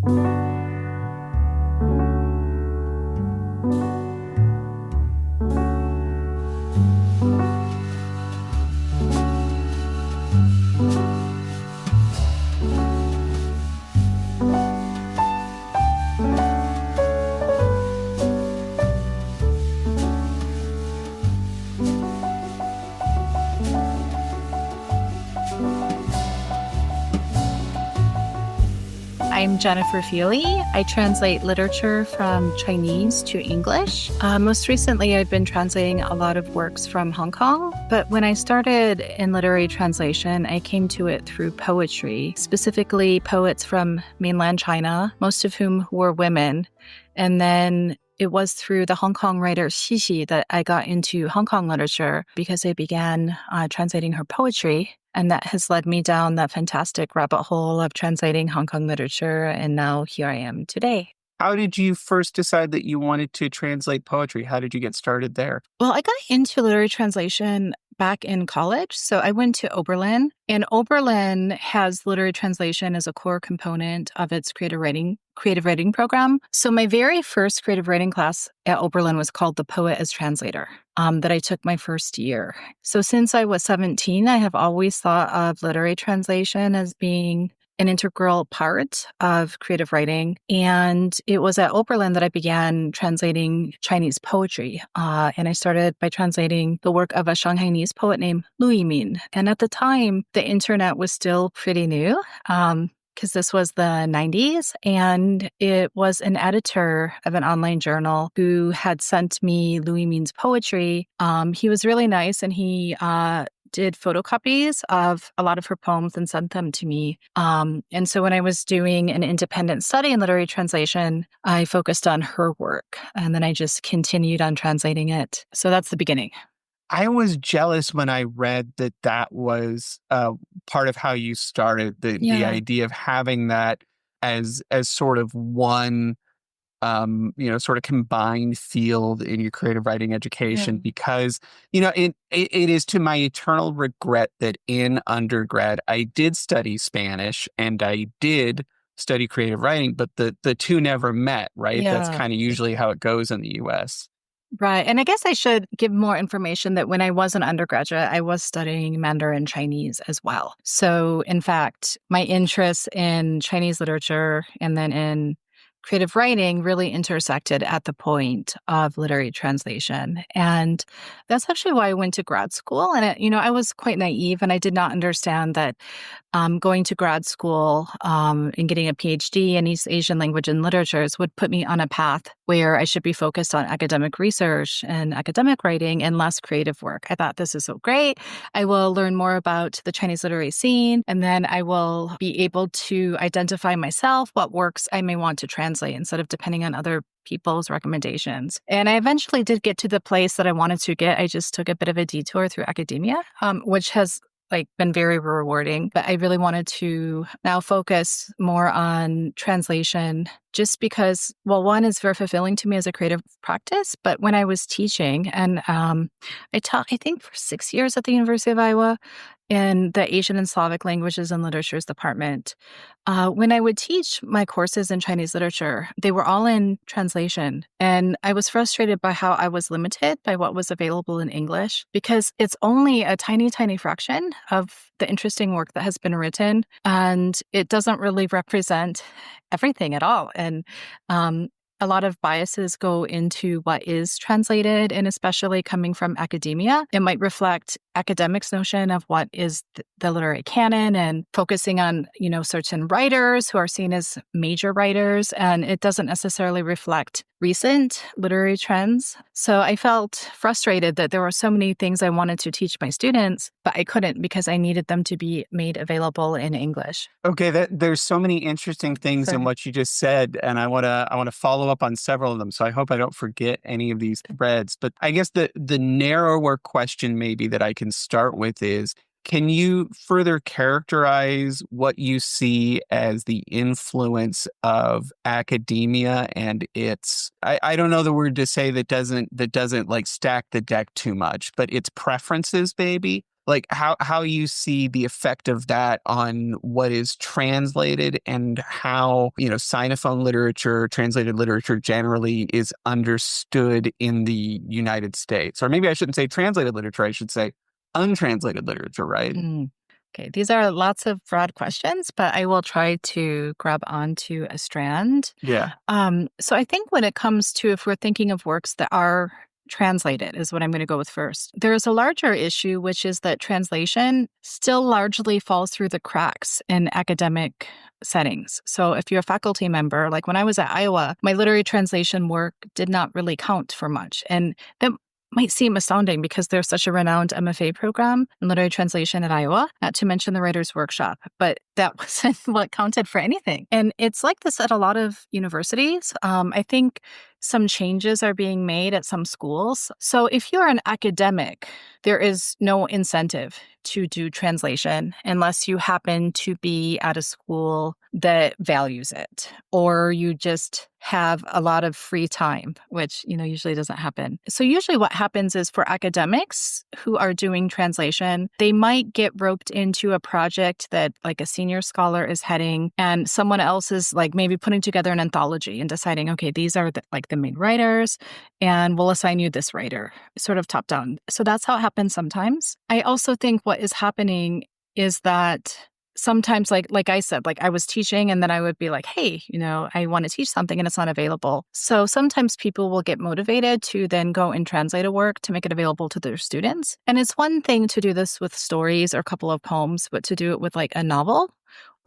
I'm Jennifer Feeley. I translate literature from Chinese to English. Most recently, I've been translating a lot of works from Hong Kong. But when I started in literary translation, I came to it through poetry, specifically poets from mainland China, most of whom were women. And then it was through the Hong Kong writer Xixi that I got into Hong Kong literature because I began translating her poetry. And that has led me down that fantastic rabbit hole of translating Hong Kong literature. And now here I am today. How did you first decide that you wanted to translate poetry? How did you get started there? Well, I got into literary translation back in college. So I went to Oberlin, and Oberlin has literary translation as a core component of its creative writing program. So my very first creative writing class at Oberlin was called The Poet as Translator, that I took my first year. So since I was 17, I have always thought of literary translation as being an integral part of creative writing. And it was at Oberlin that I began translating Chinese poetry. And I started by translating the work of a Shanghainese poet named Lau Yee-Wa. And at the time, the internet was still pretty new. Because this was the 90s, and it was an editor of an online journal who had sent me Lau Yee-Wa's poetry. He was really nice, and he did photocopies of a lot of her poems and sent them to me. And so when I was doing an independent study in literary translation, I focused on her work, and then I just continued on translating it. So that's the beginning. I was jealous when I read that was part of how you started, the idea of having that as sort of one, sort of combined field in your creative writing education, because, it is to my eternal regret that in undergrad, I did study Spanish and I did study creative writing, but the two never met, right? Yeah. That's kind of usually how it goes in the US. Right. And I guess I should give more information that when I was an undergraduate, I was studying Mandarin Chinese as well. So in fact, my interests in Chinese literature and then in creative writing really intersected at the point of literary translation. And that's actually why I went to grad school. And, I was quite naive and I did not understand that going to grad school and getting a PhD in East Asian language and literatures would put me on a path where I should be focused on academic research and academic writing and less creative work. I thought, this is so great. I will learn more about the Chinese literary scene, and then I will be able to identify myself what works I may want to translate instead of depending on other people's recommendations. And I eventually did get to the place that I wanted to get. I just took a bit of a detour through academia, which has been very rewarding. But I really wanted to now focus more on translation just because, well, one is very fulfilling to me as a creative practice. But when I was teaching, and I taught, I think, for 6 years at the University of Iowa in the Asian and Slavic Languages and Literatures department. When I would teach my courses in Chinese literature, they were all in translation. And I was frustrated by how I was limited by what was available in English, because it's only a tiny, tiny fraction of the interesting work that has been written. And it doesn't really represent everything at all. And a lot of biases go into what is translated, and especially coming from academia, it might reflect academics' notion of what is the literary canon and focusing on, certain writers who are seen as major writers, and it doesn't necessarily reflect recent literary trends. So I felt frustrated that there were so many things I wanted to teach my students, but I couldn't because I needed them to be made available in English. Okay, there's so many interesting things in what you just said, and I want to follow up on several of them. So I hope I don't forget any of these threads. But I guess the narrower question maybe that I can start with is, can you further characterize what you see as the influence of academia and its, I don't know the word to say that doesn't like stack the deck too much, but its preferences maybe like how you see the effect of that on what is translated and how, Sinophone literature, translated literature generally is understood in the United States. Or maybe I shouldn't say translated literature, I should say untranslated literature, right? Mm. Okay, these are lots of broad questions, but I will try to grab onto a strand. Yeah. So I think when it comes to if we're thinking of works that are translated is what I'm going to go with first. There's a larger issue, which is that translation still largely falls through the cracks in academic settings. So if you're a faculty member, like when I was at Iowa, my literary translation work did not really count for much. And that might seem astounding because there's such a renowned MFA program in literary translation at Iowa, not to mention the Writers' Workshop, but that wasn't what counted for anything. And it's like this at a lot of universities. I think some changes are being made at some schools. So if you're an academic, there is no incentive to do translation unless you happen to be at a school that values it, or you just have a lot of free time, which, usually doesn't happen. So usually what happens is for academics who are doing translation, they might get roped into a project that like a senior scholar is heading and someone else is like maybe putting together an anthology and deciding, okay, these are the main writers and we'll assign you this writer, sort of top down. So that's how it happens sometimes. I also think what is happening is that sometimes, like I said, like I was teaching and then I would be like, hey, I want to teach something and it's not available. So sometimes people will get motivated to then go and translate a work to make it available to their students. And it's one thing to do this with stories or a couple of poems, but to do it with like a novel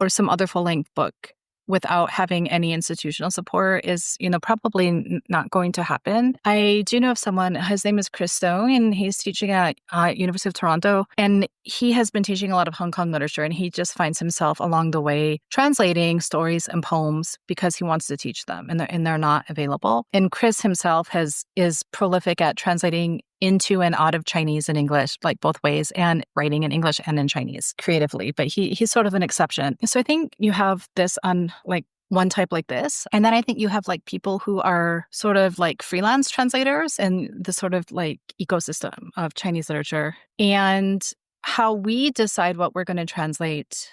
or some other full-length book without having any institutional support is, probably not going to happen. I do know of someone, his name is Chris Stone, and he's teaching at University of Toronto, and he has been teaching a lot of Hong Kong literature, and he just finds himself along the way translating stories and poems because he wants to teach them, and they're not available. And Chris himself is prolific at translating into and out of Chinese and English, like both ways, and writing in English and in Chinese creatively. But he's sort of an exception. So I think you have this on like one type like this. And then I think you have like people who are sort of like freelance translators and the sort of like ecosystem of Chinese literature. And how we decide what we're going to translate,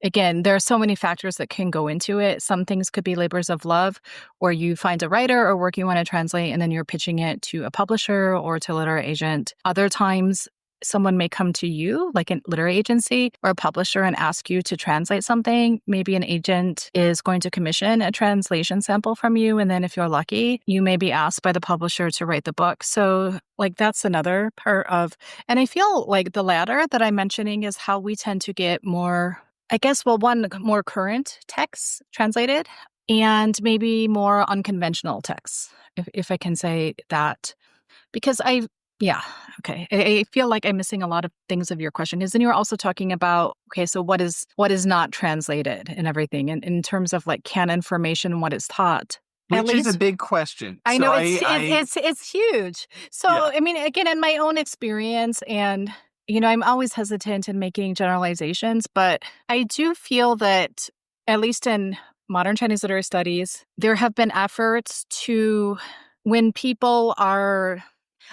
again, there are so many factors that can go into it. Some things could be labors of love, or you find a writer or work you want to translate, and then you're pitching it to a publisher or to a literary agent. Other times, someone may come to you, like a literary agency or a publisher, and ask you to translate something. Maybe an agent is going to commission a translation sample from you, and then if you're lucky, you may be asked by the publisher to write the book. So like that's another part of, and I feel like the latter that I'm mentioning is how we tend to get more, I guess, one, more current texts translated and maybe more unconventional texts, if I can say that. Because I feel like I'm missing a lot of things of your question. Because then you're also talking about, okay, so what is not translated and everything, and in terms of like canon formation, what is taught. Which is a big question. I know it's huge. So, yeah. I mean, again, in my own experience and I'm always hesitant in making generalizations, but I do feel that, at least in modern Chinese literary studies, there have been efforts to, when people are,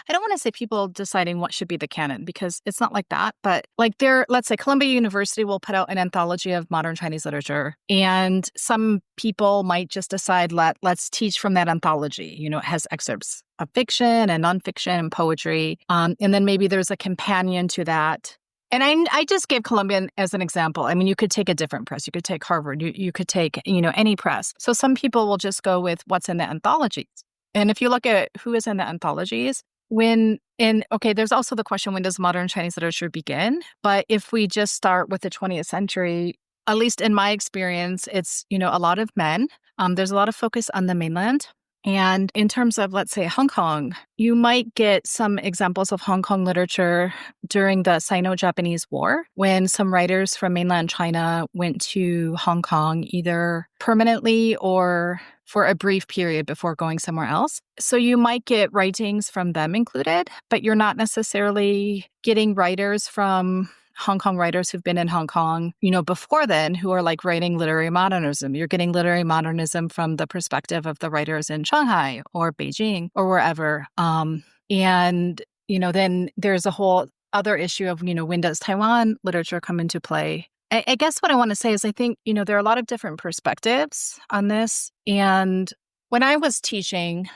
I don't want to say people deciding what should be the canon, because it's not like that, but like let's say Columbia University will put out an anthology of modern Chinese literature, and some people might just decide, let's teach from that anthology. It has excerpts of fiction and nonfiction and poetry. And then maybe there's a companion to that. And I just gave Columbia as an example. I mean, you could take a different press. You could take Harvard. You could take, any press. So some people will just go with what's in the anthologies. And if you look at who is in the anthologies, there's also the question, when does modern Chinese literature begin? But if we just start with the 20th century, at least in my experience, it's, a lot of men. There's a lot of focus on the mainland. And in terms of, let's say, Hong Kong, you might get some examples of Hong Kong literature during the Sino-Japanese War, when some writers from mainland China went to Hong Kong, either permanently or for a brief period before going somewhere else. So you might get writings from them included, but you're not necessarily getting writers from Hong Kong writers who've been in Hong Kong, before then, who are like writing literary modernism. You're getting literary modernism from the perspective of the writers in Shanghai or Beijing or wherever. And then there's a whole other issue of, when does Taiwan literature come into play? I guess what I want to say is I think, there are a lot of different perspectives on this. And when I was teaching,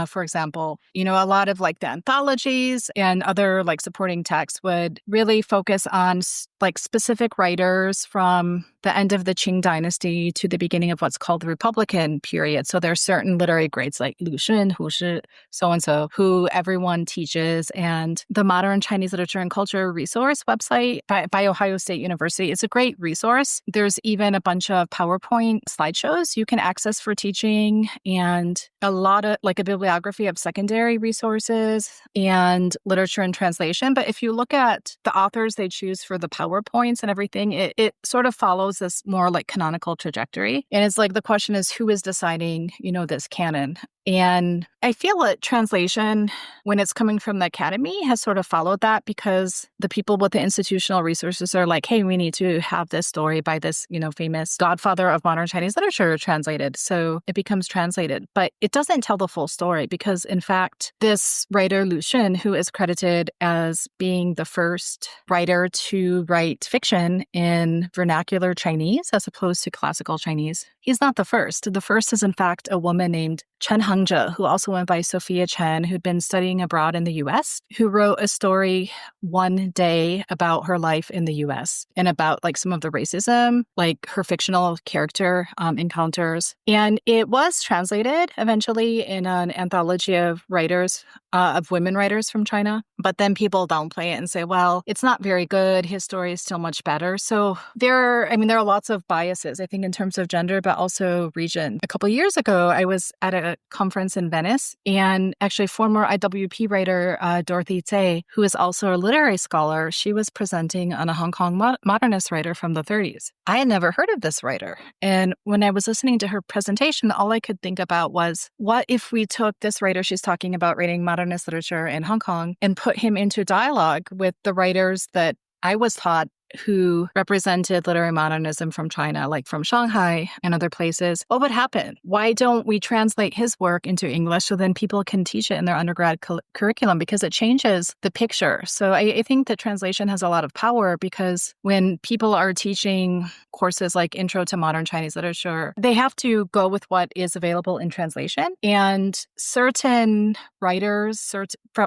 for example, a lot of like the anthologies and other like supporting texts would really focus on like specific writers from the end of the Qing dynasty to the beginning of what's called the Republican period. So there are certain literary grades like Lu Xun, Hu Shi, so and so, who everyone teaches. And the Modern Chinese Literature and Culture Resource website by Ohio State University is a great resource. There's even a bunch of PowerPoint slideshows you can access for teaching, and a lot of like a bibliography of secondary resources and literature and translation. But if you look at the authors they choose for the PowerPoints and everything, it sort of follows this more like canonical trajectory. And it's like the question is, who is deciding, this canon? And I feel that translation, when it's coming from the academy, has sort of followed that, because the people with the institutional resources are like, hey, we need to have this story by this, famous godfather of modern Chinese literature translated. So it becomes translated. But it doesn't tell the full story, because in fact, this writer, Lu Xun, who is credited as being the first writer to write fiction in vernacular Chinese as opposed to classical Chinese, he's not the first. The first is in fact a woman named Chen Hangzhe, who also went by Sophia Chen, who'd been studying abroad in the US, who wrote a story one day about her life in the US and about like some of the racism, like her fictional character encounters. And it was translated eventually in an anthology of writers, of women writers from China. But then people downplay it and say, well, it's not very good. His story is still much better. So there are lots of biases, I think, in terms of gender, but also region. A couple of years ago, I was at a conference in Venice, and actually former IWP writer Dorothy Tsay, who is also a literary scholar, she was presenting on a Hong Kong modernist writer from the 30s. I had never heard of this writer. And when I was listening to her presentation, all I could think about was, what if we took this writer she's talking about writing modernist literature in Hong Kong and put him into dialogue with the writers that I was taught who represented literary modernism from China, like from Shanghai and other places? What would happen? Why don't we translate his work into English so then people can teach it in their undergrad curriculum? Because it changes the picture. So I think that translation has a lot of power, because when people are teaching courses like Intro to Modern Chinese Literature, they have to go with what is available in translation. And certain writers,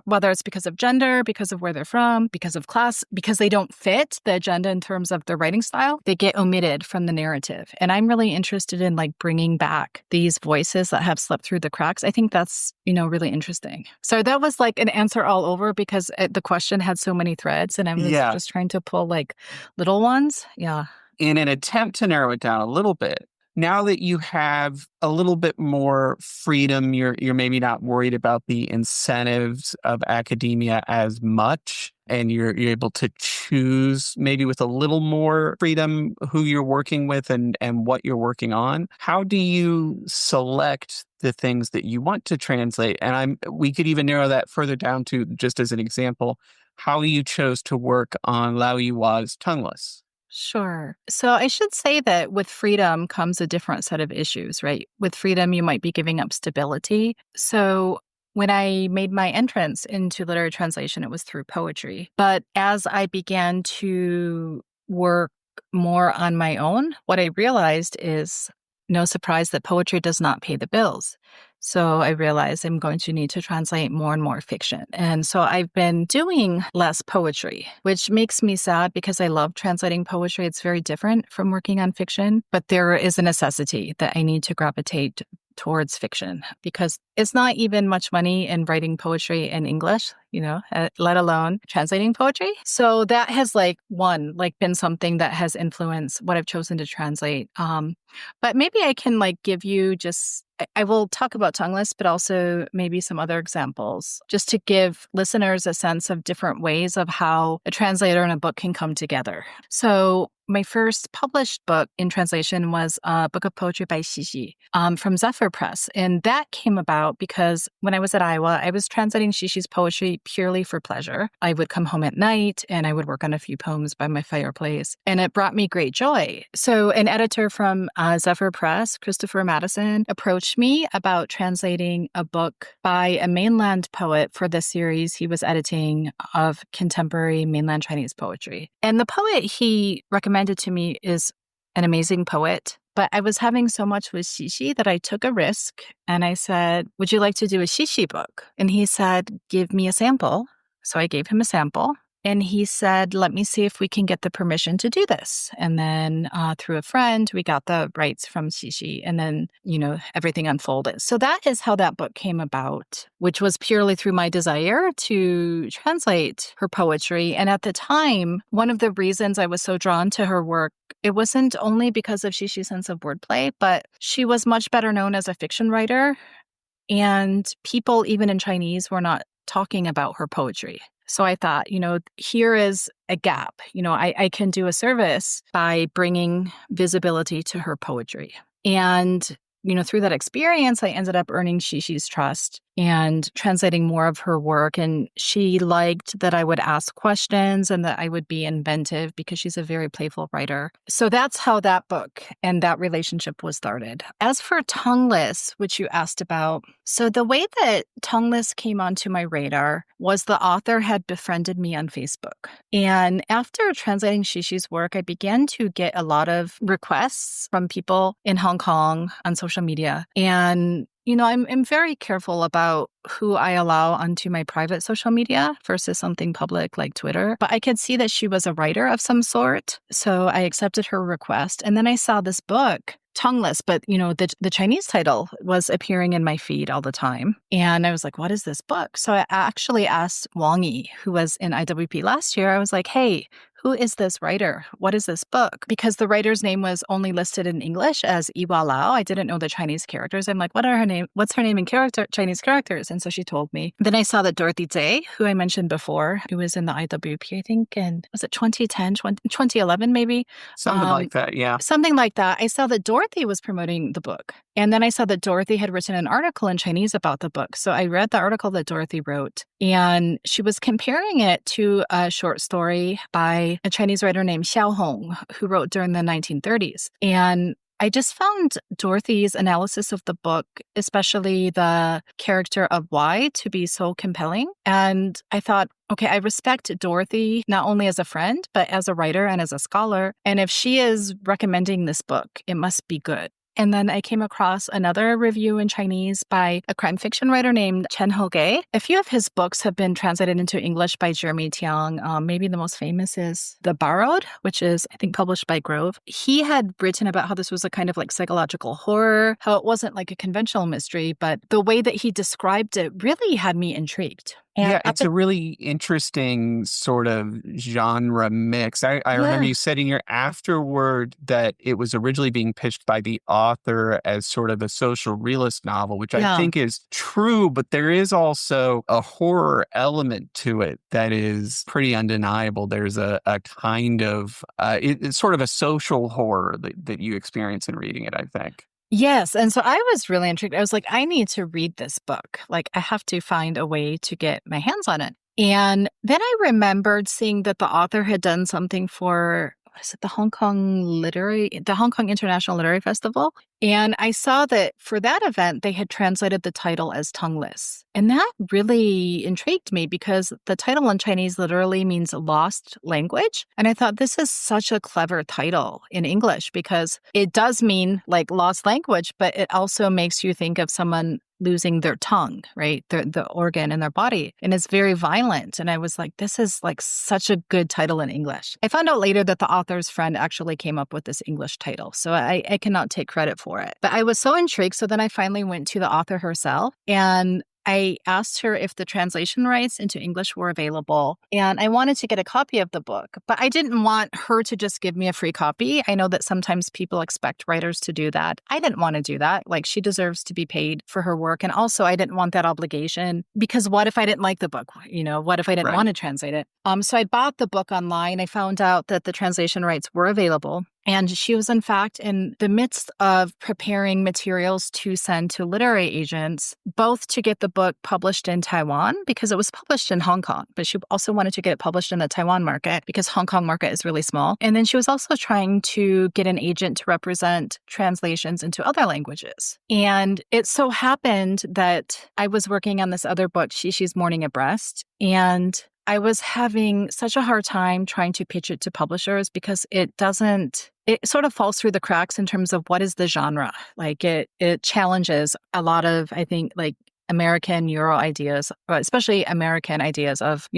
whether it's because of gender, because of where they're from, because of class, because they don't fit the agenda in terms of their writing style, they get omitted from the narrative. And I'm really interested in like bringing back these voices that have slipped through the cracks. I think that's, really interesting. So that was like an answer all over, because the question had so many threads, and I was just trying to pull like little ones. Yeah. In an attempt to narrow it down a little bit, now that you have a little bit more freedom, you're maybe not worried about the incentives of academia as much, and you're able to choose maybe with a little more freedom who you're working with and what you're working on. How do you select the things that you want to translate? And we could even narrow that further down to, just as an example, how you chose to work on Lau Yee-Wa's Tongueless. Sure. So I should say that with freedom comes a different set of issues, right? With freedom, you might be giving up stability. So when I made my entrance into literary translation, it was through poetry. But as I began to work more on my own, what I realized is, no surprise, that poetry does not pay the bills. So I realized I'm going to need to translate more and more fiction. And so I've been doing less poetry, which makes me sad, because I love translating poetry. It's very different from working on fiction, but there is a necessity that I need to gravitate towards fiction, because it's not even much money in writing poetry in English, let alone translating poetry. So that has been something that has influenced what I've chosen to translate. But maybe I can give you I will talk about Tongueless, but also maybe some other examples, just to give listeners a sense of different ways of how a translator and a book can come together. So my first published book in translation was a book of poetry by Xi from Zephyr Press. And that came about about because when I was at Iowa, I was translating Xixi poetry purely for pleasure. I would come home at night and I would work on a few poems by my fireplace, and it brought me great joy. So an editor from Zephyr Press, Christopher Madison, approached me about translating a book by a mainland poet for the series he was editing of contemporary mainland Chinese poetry. And the poet he recommended to me is an amazing poet. But I was having so much with Xixi that I took a risk and I said, would you like to do a Xixi book? And he said, give me a sample. So I gave him a sample. And he said, let me see if we can get the permission to do this. And then through a friend, we got the rights from Xixi. And then, everything unfolded. So that is how that book came about, which was purely through my desire to translate her poetry. And at the time, one of the reasons I was so drawn to her work, it wasn't only because of Xixi's sense of wordplay, but she was much better known as a fiction writer. And people, even in Chinese, were not talking about her poetry. So I thought, here is a gap. I can do a service by bringing visibility to her poetry. And, through that experience, I ended up earning Xixi's trust and translating more of her work. And she liked that I would ask questions and that I would be inventive because she's a very playful writer. So that's how that book and that relationship was started. As for Tongueless, which you asked about, so the way that Tongueless came onto my radar was the author had befriended me on Facebook. And after translating Xixi's work, I began to get a lot of requests from people in Hong Kong on social media. And I'm very careful about who I allow onto my private social media versus something public like Twitter. But I could see that she was a writer of some sort. So I accepted her request. And then I saw this book, Tongueless, but the Chinese title was appearing in my feed all the time. And I was like, what is this book? So I actually asked Wang Yi, who was in IWP last year, I was like, hey, who is this writer? What is this book? Because the writer's name was only listed in English as Yi-Wa Lau. I didn't know the Chinese characters. I'm like, what's her name in Chinese characters? And so she told me. Then I saw that Dorothy Zay, who I mentioned before, who was in the IWP, I think, and was it 2010, 2011 maybe? Something like that, yeah. Something like that. I saw that Dorothy was promoting the book. And then I saw that Dorothy had written an article in Chinese about the book. So I read the article that Dorothy wrote, and she was comparing it to a short story by a Chinese writer named Xiao Hong, who wrote during the 1930s. And I just found Dorothy's analysis of the book, especially the character of Y, to be so compelling. And I thought, okay, I respect Dorothy not only as a friend, but as a writer and as a scholar. And if she is recommending this book, it must be good. And then I came across another review in Chinese by a crime fiction writer named Chen Hogay. A few of his books have been translated into English by Jeremy Tiang. Maybe the most famous is The Borrowed, which is, I think, published by Grove. He had written about how this was a kind of like psychological horror, how it wasn't like a conventional mystery, but the way that he described it really had me intrigued. Yeah, it's a really interesting sort of genre mix. I remember you said in your afterword that it was originally being pitched by the author as sort of a social realist novel, which I think is true, but there is also a horror element to it that is pretty undeniable. There's a kind of, it's sort of a social horror that you experience in reading it, I think. Yes. And so I was really intrigued. I was like, I need to read this book. Like, I have to find a way to get my hands on it. And then I remembered seeing that the author had done something for, was it the Hong Kong International Literary Festival? And I saw that for that event, they had translated the title as Tongueless. And that really intrigued me because the title in Chinese literally means lost language. And I thought this is such a clever title in English because it does mean like lost language, but it also makes you think of someone losing their tongue, right? The organ in their body. And it's very violent. And I was like, this is like such a good title in English. I found out later that the author's friend actually came up with this English title. So I cannot take credit for it. But I was so intrigued. So then I finally went to the author herself and I asked her if the translation rights into English were available, and I wanted to get a copy of the book, but I didn't want her to just give me a free copy. I know that sometimes people expect writers to do that. I didn't want to do that. Like, she deserves to be paid for her work. And also, I didn't want that obligation because what if I didn't like the book? What if I didn't want to translate it? So I bought the book online. I found out that the translation rights were available. And she was, in fact, in the midst of preparing materials to send to literary agents, both to get the book published in Taiwan, because it was published in Hong Kong, but she also wanted to get it published in the Taiwan market because Hong Kong market is really small. And then she was also trying to get an agent to represent translations into other languages. And it so happened that I was working on this other book, Xishi's Mourning abreast, and I was having such a hard time trying to pitch it to publishers because it sort of falls through the cracks in terms of what is the genre. Like it challenges a lot of, I think, like American Euro ideas, or especially American ideas of,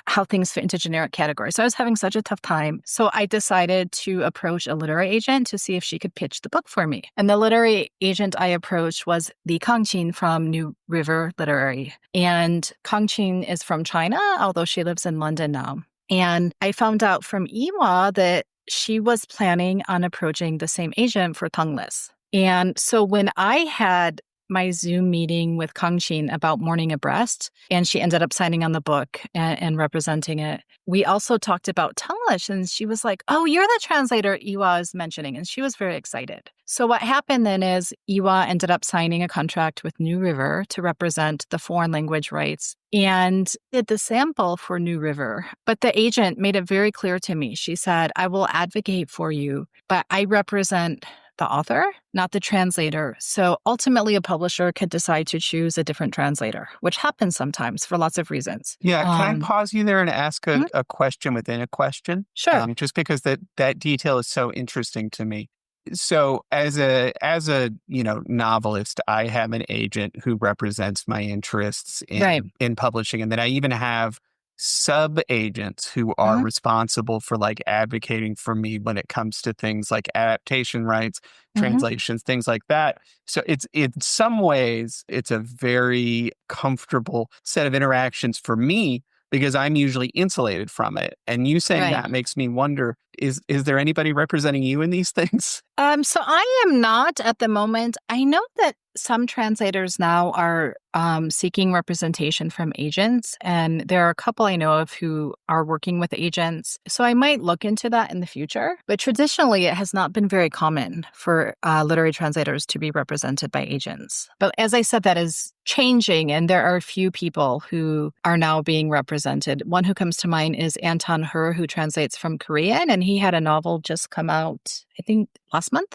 how things fit into generic categories. So I was having such a tough time. So I decided to approach a literary agent to see if she could pitch the book for me. And the literary agent I approached was Li Kangqin from New River Literary. And Kangqin is from China, although she lives in London now. And I found out from Yee-Wa that she was planning on approaching the same agent for Tongueless. And so when I had my Zoom meeting with Kangqin about Mourning abreast, and she ended up signing on the book and representing it, we also talked about Tongueless, and she was like, "Oh, you're the translator Yee-Wa is mentioning," and she was very excited. So what happened then is Yee-Wa ended up signing a contract with New River to represent the foreign language rights and did the sample for New River. But the agent made it very clear to me. She said, "I will advocate for you, but I represent the author, not the translator." So ultimately, a publisher could decide to choose a different translator, which happens sometimes for lots of reasons. Yeah, can I pause you there and ask Mhm. a question within a question? Sure. Just because that detail is so interesting to me. So as a novelist, I have an agent who represents my interests Right. in publishing, and then I even have sub agents who are Mhm. responsible for like advocating for me when it comes to things like adaptation rights, Mhm. translations, things like that. So it's in some ways it's a very comfortable set of interactions for me because I'm usually insulated from it. And you saying Right. that makes me wonder, is there anybody representing you in these things? So I am not at the moment. I know that some translators now are seeking representation from agents, and there are a couple I know of who are working with agents. So I might look into that in the future. But traditionally, it has not been very common for literary translators to be represented by agents. But as I said, that is changing, and there are a few people who are now being represented. One who comes to mind is Anton Her, who translates from Korean, and he had a novel just come out, I think, last month,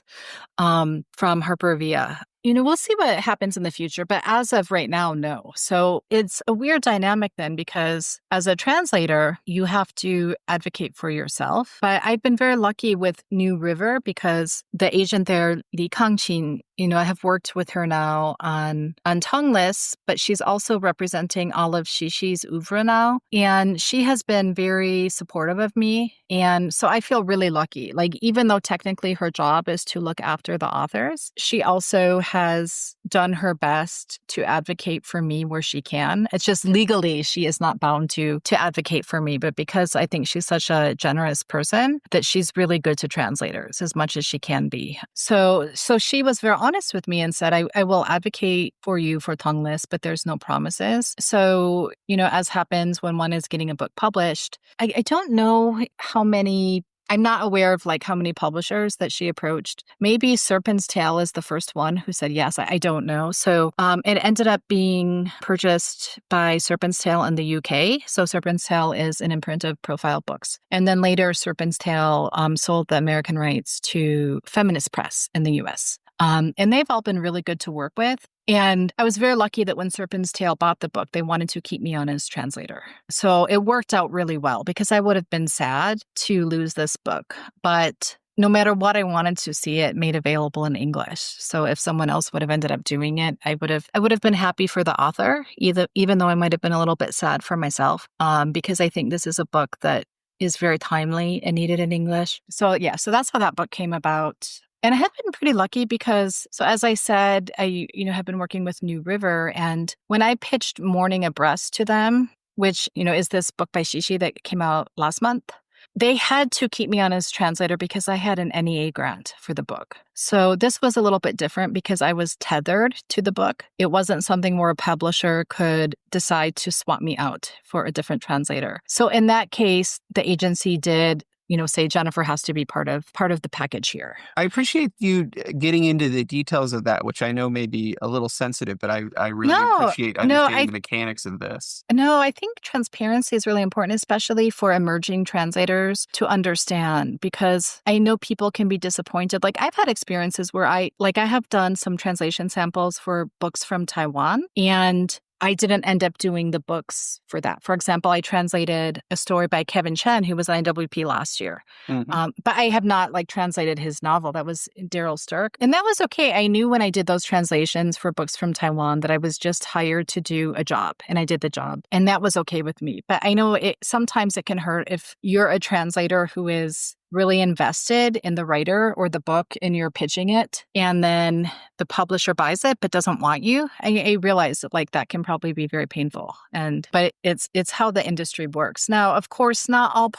from Harper Via. We'll see what happens in the future, but as of right now, no. So it's a weird dynamic then, because as a translator, you have to advocate for yourself. But I've been very lucky with New River because the agent there, Li Kangqin, I have worked with her now on Tongueless, but she's also representing all of Xishi's oeuvre now. And she has been very supportive of me. And so I feel really lucky. Like, even though technically her job is to look after the authors, she also has done her best to advocate for me where she can. It's just legally she is not bound to advocate for me, but because I think she's such a generous person that she's really good to translators as much as she can be. So she was very honest with me and said, I will advocate for you for Tongueless, but there's no promises. So, as happens when one is getting a book published, I don't know how many. I'm not aware of how many publishers that she approached. Maybe Serpent's Tail is the first one who said yes. I don't know. So it ended up being purchased by Serpent's Tail in the UK. So Serpent's Tail is an imprint of Profile Books. And then later, Serpent's Tail sold the American rights to Feminist Press in the US. And they've all been really good to work with. And I was very lucky that when Serpent's Tail bought the book, they wanted to keep me on as translator. So it worked out really well because I would have been sad to lose this book. But no matter what, I wanted to see it made available in English. So if someone else would have ended up doing it, I would have been happy for the author, even though I might have been a little bit sad for myself, because I think this is a book that is very timely and needed in English. So that's how that book came about. And I have been pretty lucky because, so as I said, I have been working with New River, and when I pitched Mourning abreast to them, which is this book by Xishi that came out last month, they had to keep me on as translator because I had an NEA grant for the book. So this was a little bit different because I was tethered to the book. It wasn't something where a publisher could decide to swap me out for a different translator. So in that case, the agency did say Jennifer has to be part of the package here. I appreciate you getting into the details of that, which I know may be a little sensitive, but I really No, appreciate no, understanding the mechanics of this. no, I think transparency is really important, especially for emerging translators to understand, because I know people can be disappointed. Like I've had experiences where I have done some translation samples for books from Taiwan, and I didn't end up doing the books for that. For example, I translated a story by Kevin Chen, who was on IWP last year. But I have not translated his novel. That was Daryl Stirk. And that was okay. I knew when I did those translations for books from Taiwan that I was just hired to do a job, and I did the job. And that was okay with me. But I know sometimes it can hurt if you're a translator who is really invested in the writer or the book and you're pitching it, and then the publisher buys it but doesn't want you. I realize that that can probably be very painful. But it's how the industry works. Now, of course, not all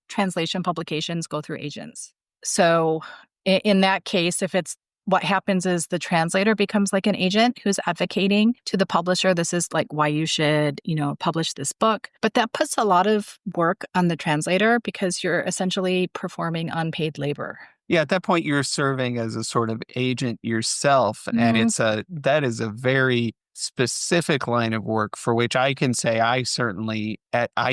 translation publications go through agents. So in that case, what happens is the translator becomes like an agent who's advocating to the publisher. This is why you should, publish this book. But that puts a lot of work on the translator because you're essentially performing unpaid labor. Yeah, at that point, you're serving as a sort of agent yourself. And that is a very specific line of work for which I can say I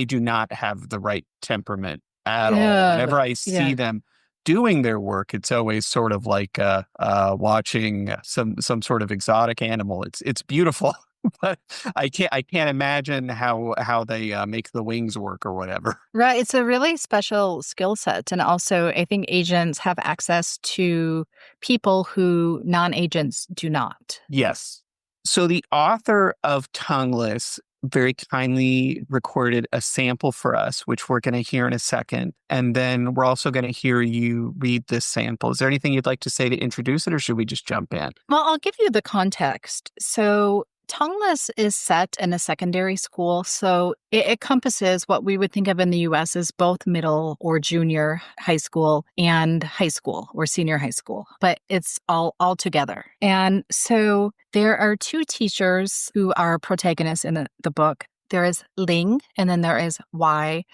do not have the right temperament at all. Whenever I see them doing their work, it's always sort of like watching some sort of exotic animal. It's beautiful, but I can't imagine how they make the wings work or whatever. Right, it's a really special skill set, and also I think agents have access to people who non-agents do not. Yes. So the author of Tongueless very kindly recorded a sample for us, which we're going to hear in a second. And then we're also going to hear you read this sample. Is there anything you'd like to say to introduce it, or should we just jump in? Well, I'll give you the context. So Tongueless is set in a secondary school, so it encompasses what we would think of in the U.S. as both middle or junior high school and high school or senior high school, but it's all together. And so there are two teachers who are protagonists in the book. There is Ling, and then there is Wai.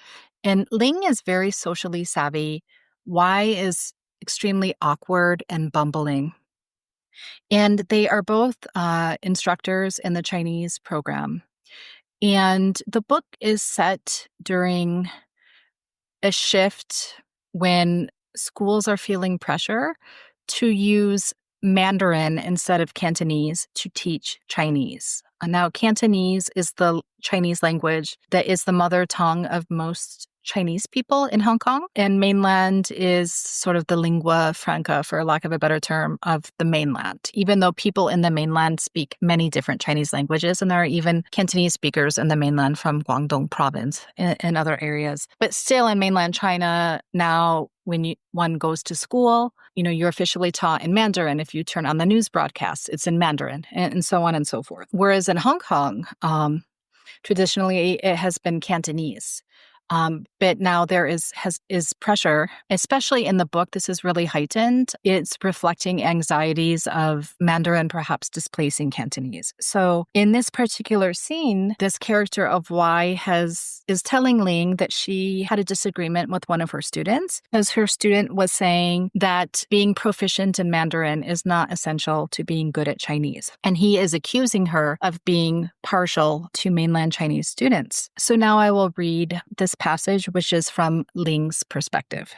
And Ling is very socially savvy. Wai is extremely awkward and bumbling. And they are both instructors in the Chinese program. And the book is set during a shift when schools are feeling pressure to use Mandarin instead of Cantonese to teach Chinese. Now, Cantonese is the Chinese language that is the mother tongue of most Chinese people in Hong Kong, and mainland is sort of the lingua franca, for lack of a better term, of the mainland, even though people in the mainland speak many different Chinese languages, and there are even Cantonese speakers in the mainland from Guangdong province and other areas. But still in mainland China, now when one goes to school, you're officially taught in Mandarin. If you turn on the news broadcasts, it's in Mandarin, and so on and so forth. Whereas in Hong Kong, traditionally it has been Cantonese. But now there is pressure, especially in the book. This is really heightened. It's reflecting anxieties of Mandarin perhaps displacing Cantonese. So in this particular scene, this character of Wai is telling Ling that she had a disagreement with one of her students because her student was saying that being proficient in Mandarin is not essential to being good at Chinese. And he is accusing her of being partial to mainland Chinese students. So now I will read this passage, which is from Ling's perspective.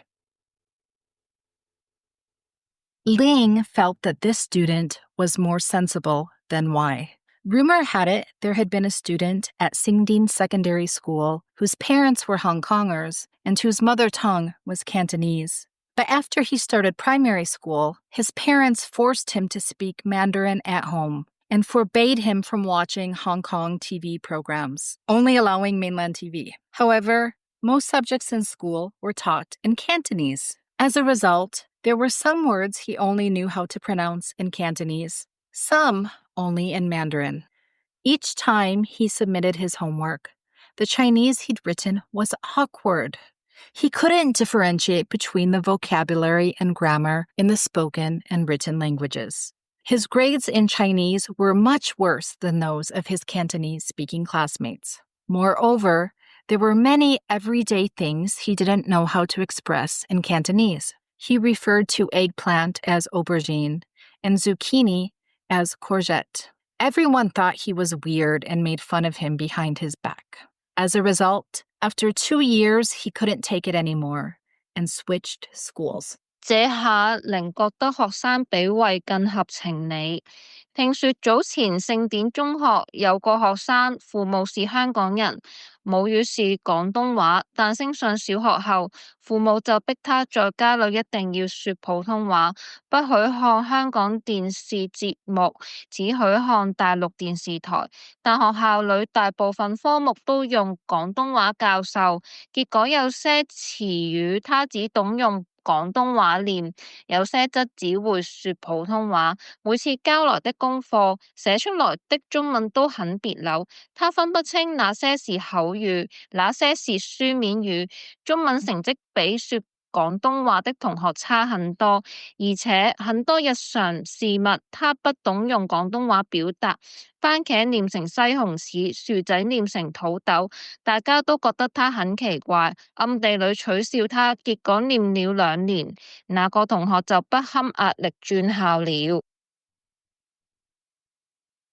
Ling felt that this student was more sensible than Wai. Rumor had it there had been a student at Xingding Secondary School whose parents were Hong Kongers and whose mother tongue was Cantonese. But after he started primary school, his parents forced him to speak Mandarin at home and forbade him from watching Hong Kong TV programs, only allowing mainland TV. However, most subjects in school were taught in Cantonese. As a result, there were some words he only knew how to pronounce in Cantonese, some only in Mandarin. Each time he submitted his homework, the Chinese he'd written was awkward. He couldn't differentiate between the vocabulary and grammar in the spoken and written languages. His grades in Chinese were much worse than those of his Cantonese-speaking classmates. Moreover, There were many everyday things he didn't know how to express in Cantonese. He referred to eggplant as aubergine and zucchini as courgette. Everyone thought he was weird and made fun of him behind his back. As a result, after 2 years, he couldn't take it anymore and switched schools. 這下令覺得學生比惠更合情理。聽說早前聖典中學有個學生父母是香港人，母語是廣東話，但升上小學後，父母就逼他在家裏一定要說普通話，不許看香港電視節目，只許看大陸電視台。但學校裏大部分科目都用廣東話教授，結果有些詞語他只懂用廣東話念，有些則只會說普通話。每次交來的功課寫出來的中文都很別扭，他分不清哪些是口語，哪些是書面語。中文成績比說廣東話的同學差很多，而且很多日常事物他不懂用廣東話表達。番茄念成西紅柿，薯仔念成土豆，大家都覺得他很奇怪，暗地裏取笑他，結果念了2年，那個同學就不堪壓力轉校了。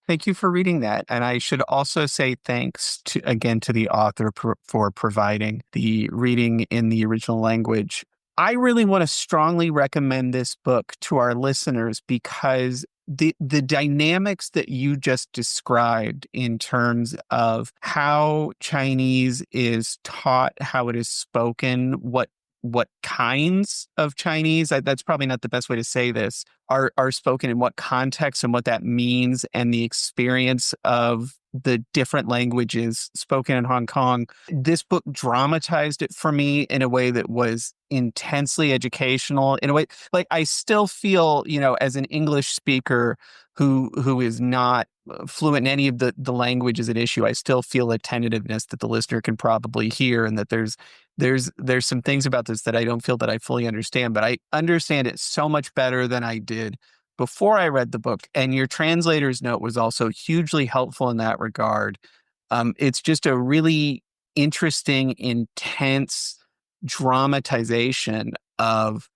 Thank you for reading that. And I should also say thanks again to the author for providing the reading in the original language. I really want to strongly recommend this book to our listeners because the dynamics that you just described in terms of how Chinese is taught, how it is spoken, what kinds of Chinese, that's probably not the best way to say this, are spoken in what context and what that means, and the experience of the different languages spoken in Hong Kong. This book dramatized it for me in a way that was intensely educational, in a way like I still feel, as an English speaker who is not fluent in any of the languages at issue, I still feel a tentativeness that the listener can probably hear, and that there's some things about this that I don't feel that I fully understand, but I understand it so much better than I did before I read the book. And your translator's note was also hugely helpful in that regard. It's just a really interesting, intense dramatization of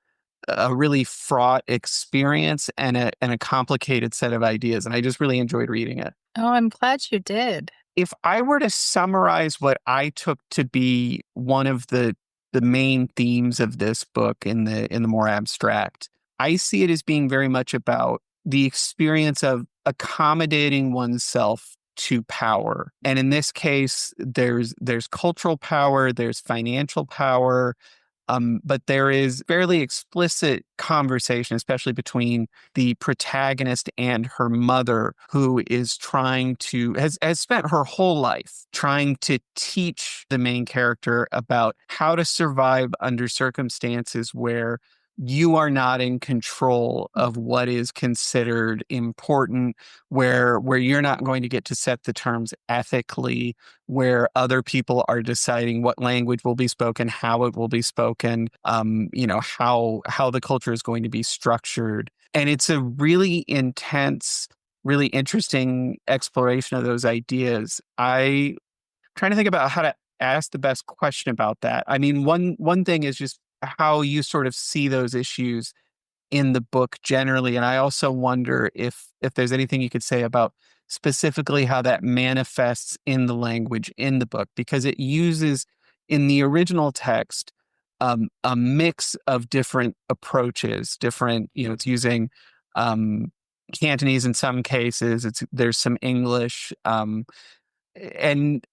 a really fraught experience and a complicated set of ideas. And I just really enjoyed reading it. Oh, I'm glad you did. If I were to summarize what I took to be one of the main themes of this book in the more abstract, I see it as being very much about the experience of accommodating oneself to power. And in this case, there's cultural power, there's financial power, but there is fairly explicit conversation, especially between the protagonist and her mother, who is has spent her whole life trying to teach the main character about how to survive under circumstances where you are not in control of what is considered important, where you're not going to get to set the terms ethically, where other people are deciding what language will be spoken, how it will be spoken, how the culture is going to be structured. And it's a really intense, really interesting exploration of those ideas. I'm trying to think about how to ask the best question about that. I mean, one thing is just how you sort of see those issues in the book generally. And I also wonder if there's anything you could say about specifically how that manifests in the language in the book, because it uses in the original text a mix of different approaches, it's using Cantonese in some cases, there's some English, and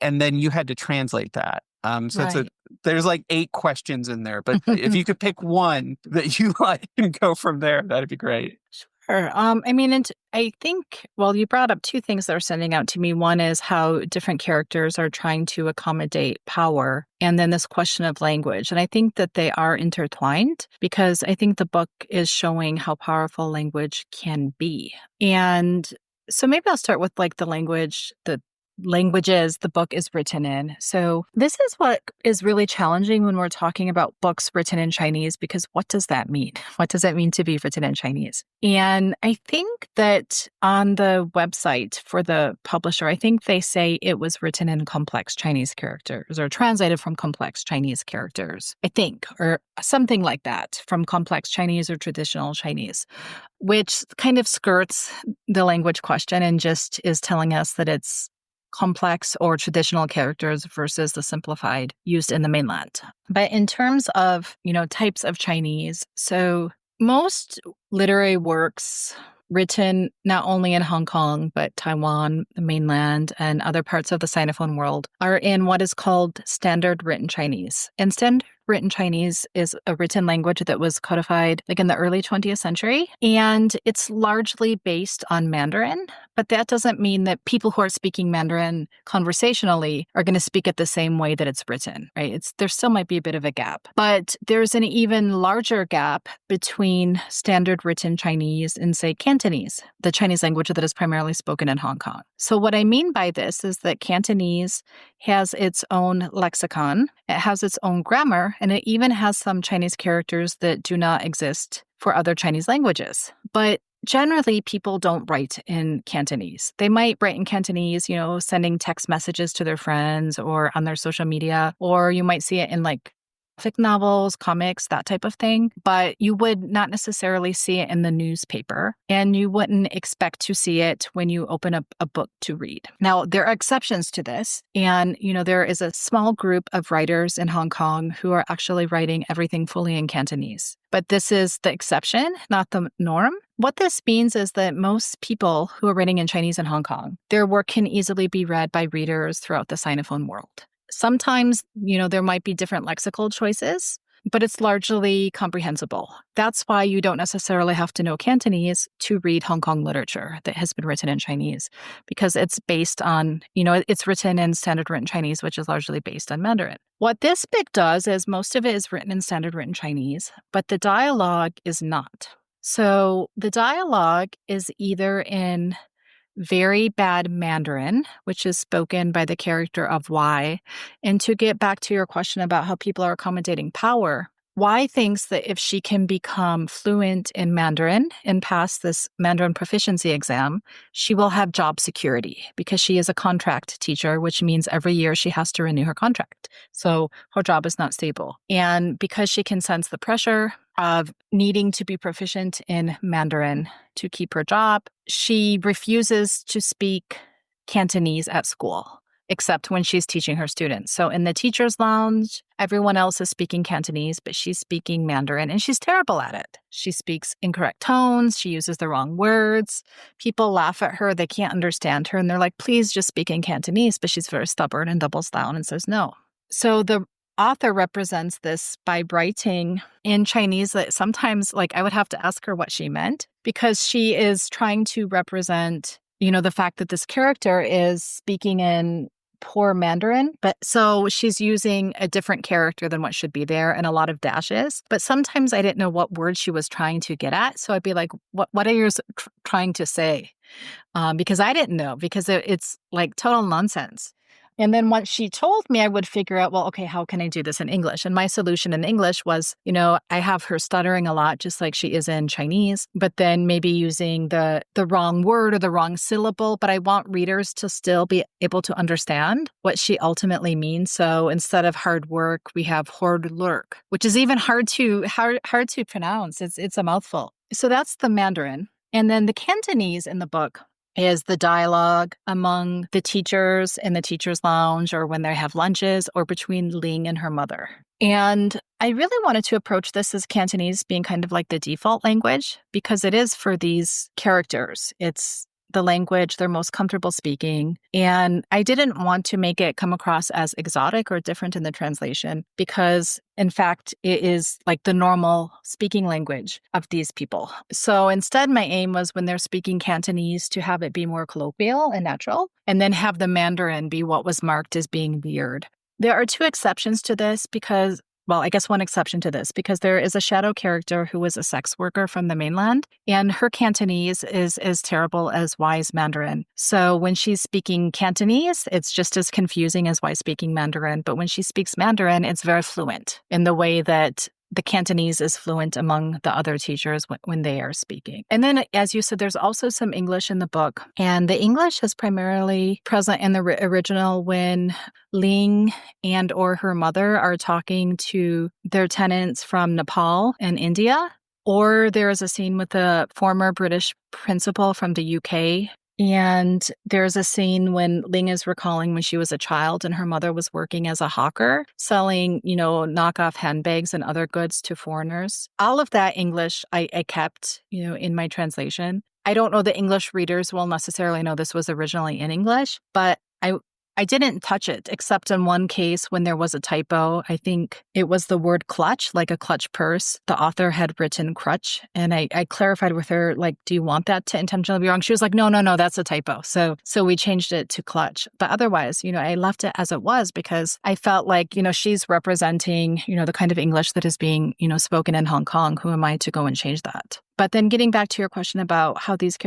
then you had to translate that. So Right. there's like 8 questions in there, but if you could pick one that you like and go from there, that'd be great. Sure. I think, well, you brought up 2 things that are standing out to me. One is how different characters are trying to accommodate power, and then this question of language. And I think that they are intertwined because I think the book is showing how powerful language can be. And so maybe I'll start with like the language, the languages the book is written in. So this is what is really challenging when we're talking about books written in Chinese, because what does that mean? What does it mean to be written in Chinese? And I think that on the website for the publisher, I think they say it was written in complex Chinese characters or translated from complex Chinese characters, I think, or something like that, from complex Chinese or traditional Chinese, which kind of skirts the language question and just is telling us that it's complex or traditional characters versus the simplified used in the mainland. But in terms of, types of Chinese, so most literary works written not only in Hong Kong, but Taiwan, the mainland, and other parts of the Sinophone world are in what is called Standard Written Chinese. And Standard Written Chinese is a written language that was codified in the early 20th century, and it's largely based on Mandarin, but that doesn't mean that people who are speaking Mandarin conversationally are going to speak it the same way that it's written, right? There still might be a bit of a gap, but there's an even larger gap between Standard Written Chinese and, say, Cantonese, the Chinese language that is primarily spoken in Hong Kong. So what I mean by this is that Cantonese has its own lexicon, it has its own grammar, and it even has some Chinese characters that do not exist for other Chinese languages. But generally, people don't write in Cantonese. They might write in Cantonese, sending text messages to their friends or on their social media, or you might see it in graphic novels, comics, that type of thing, but you would not necessarily see it in the newspaper, and you wouldn't expect to see it when you open up a book to read. Now, there are exceptions to this, and, there is a small group of writers in Hong Kong who are actually writing everything fully in Cantonese. But this is the exception, not the norm. What this means is that most people who are writing in Chinese in Hong Kong, their work can easily be read by readers throughout the Sinophone world. Sometimes, there might be different lexical choices, but it's largely comprehensible. That's why you don't necessarily have to know Cantonese to read Hong Kong literature that has been written in Chinese, because it's based on, it's written in Standard Written Chinese, which is largely based on Mandarin. What this book does is most of it is written in Standard Written Chinese, but the dialogue is not. So the dialogue is either in very bad Mandarin, which is spoken by the character of Y. And to get back to your question about how people are accommodating power, Y thinks that if she can become fluent in Mandarin and pass this Mandarin proficiency exam, she will have job security because she is a contract teacher, which means every year she has to renew her contract. So her job is not stable. And because she can sense the pressure of needing to be proficient in Mandarin to keep her job, she refuses to speak Cantonese at school, except when she's teaching her students. So in the teacher's lounge, everyone else is speaking Cantonese, but she's speaking Mandarin, and she's terrible at it. She speaks incorrect tones. She uses the wrong words. People laugh at her. They can't understand her, and they're like, please just speak in Cantonese, but she's very stubborn and doubles down and says no. So the author represents this by writing in Chinese that sometimes, I would have to ask her what she meant, because she is trying to represent, the fact that this character is speaking in poor Mandarin, but so she's using a different character than what should be there and a lot of dashes. But sometimes I didn't know what word she was trying to get at. So I'd be like, what are you trying to say? Because I didn't know, because it's total nonsense. And then once she told me, I would figure out, well, okay, how can I do this in English? And my solution in English was, I have her stuttering a lot, just like she is in Chinese, but then maybe using the wrong word or the wrong syllable. But I want readers to still be able to understand what she ultimately means. So instead of hard work, we have hard lurk, which is even hard to pronounce. It's a mouthful. So that's the Mandarin. And then the Cantonese in the book is the dialogue among the teachers in the teacher's lounge, or when they have lunches, or between Ling and her mother. And I really wanted to approach this as Cantonese being kind of like the default language, because it is for these characters. It's the language they're most comfortable speaking. And I didn't want to make it come across as exotic or different in the translation, because in fact, it is the normal speaking language of these people. So instead, my aim was, when they're speaking Cantonese, to have it be more colloquial and natural, and then have the Mandarin be what was marked as being weird. There are two exceptions to this, because well, I guess one exception to this, because there is a shadow character who is a sex worker from the mainland, and her Cantonese is as terrible as Y's Mandarin. So when she's speaking Cantonese, it's just as confusing as Y speaking Mandarin. But when she speaks Mandarin, it's very fluent in the way that the Cantonese is fluent among the other teachers when they are speaking. And then, as you said, there's also some English in the book. And the English is primarily present in the original when Ling and or her mother are talking to their tenants from Nepal and India. Or there is a scene with a former British principal from the UK. And there's a scene when Ling is recalling when she was a child and her mother was working as a hawker, selling, knockoff handbags and other goods to foreigners. All of that English I kept, in my translation. I don't know that English readers will necessarily know this was originally in English, but I didn't touch it except in one case when there was a typo. I think it was the word clutch, like a clutch purse. The author had written crutch. And I clarified with her, like, do you want that to intentionally be wrong? She was like, no, that's a typo. So we changed it to clutch. But otherwise, I left it as it was because I felt like, she's representing, the kind of English that is being, spoken in Hong Kong. Who am I to go and change that? But then getting back to your question about how these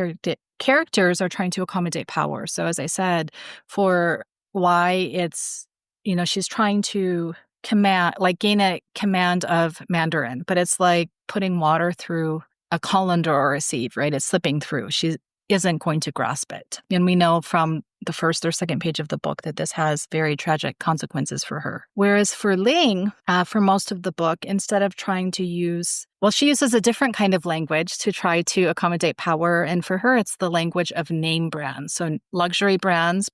characters are trying to accommodate power. So as I said, for why it's, she's trying to gain a command of Mandarin, but it's like putting water through a colander or a sieve, right? It's slipping through. She isn't going to grasp it. And we know from the first or second page of the book that this has very tragic consequences for her. Whereas for Ling, for most of the book, instead of trying to she uses a different kind of language to try to accommodate power. And for her, it's the language of name brands. So luxury brands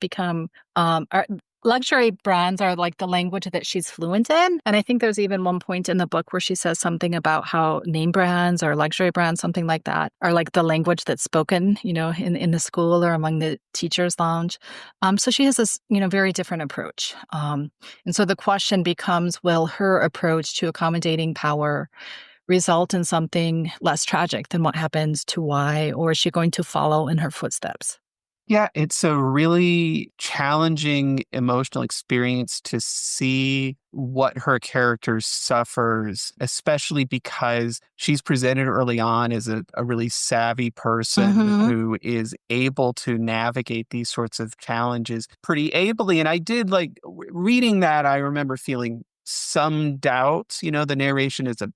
luxury brands are like the language that she's fluent in. And I think there's even one point in the book where she says something about how name brands or luxury brands, something like that, are like the language that's spoken, in the school or among the teachers' lounge. So she has this, very different approach. And so the question becomes, will her approach to accommodating power result in something less tragic than what happens to Y, or is she going to follow in her footsteps? Yeah, it's a really challenging emotional experience to see what her character suffers, especially because she's presented early on as a really savvy person who is able to navigate these sorts of challenges pretty ably. And I did reading that, I remember feeling some doubts. The narration is a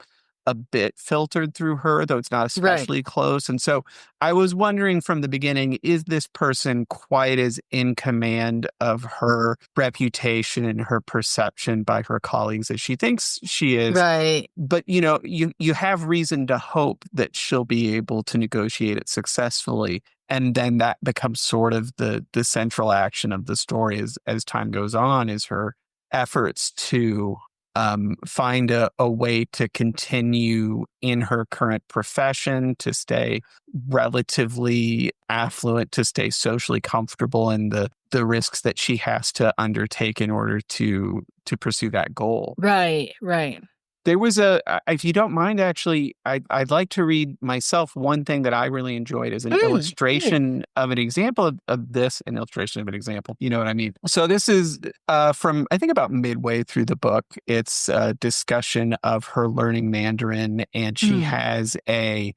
bit filtered through her, though it's not especially close. And so I was wondering from the beginning, is this person quite as in command of her reputation and her perception by her colleagues as she thinks she is? Right. But, you have reason to hope that she'll be able to negotiate it successfully. And then that becomes sort of the central action of the story as time goes on, is her efforts to find a way to continue in her current profession, to stay relatively affluent, to stay socially comfortable, and the risks that she has to undertake in order to pursue that goal. Right. There was if you don't mind, actually, I'd like to read myself one thing that I really enjoyed as an illustration of an example of this, an illustration of an example. You know what I mean? So this is from, I think, about midway through the book. It's a discussion of her learning Mandarin, and she has a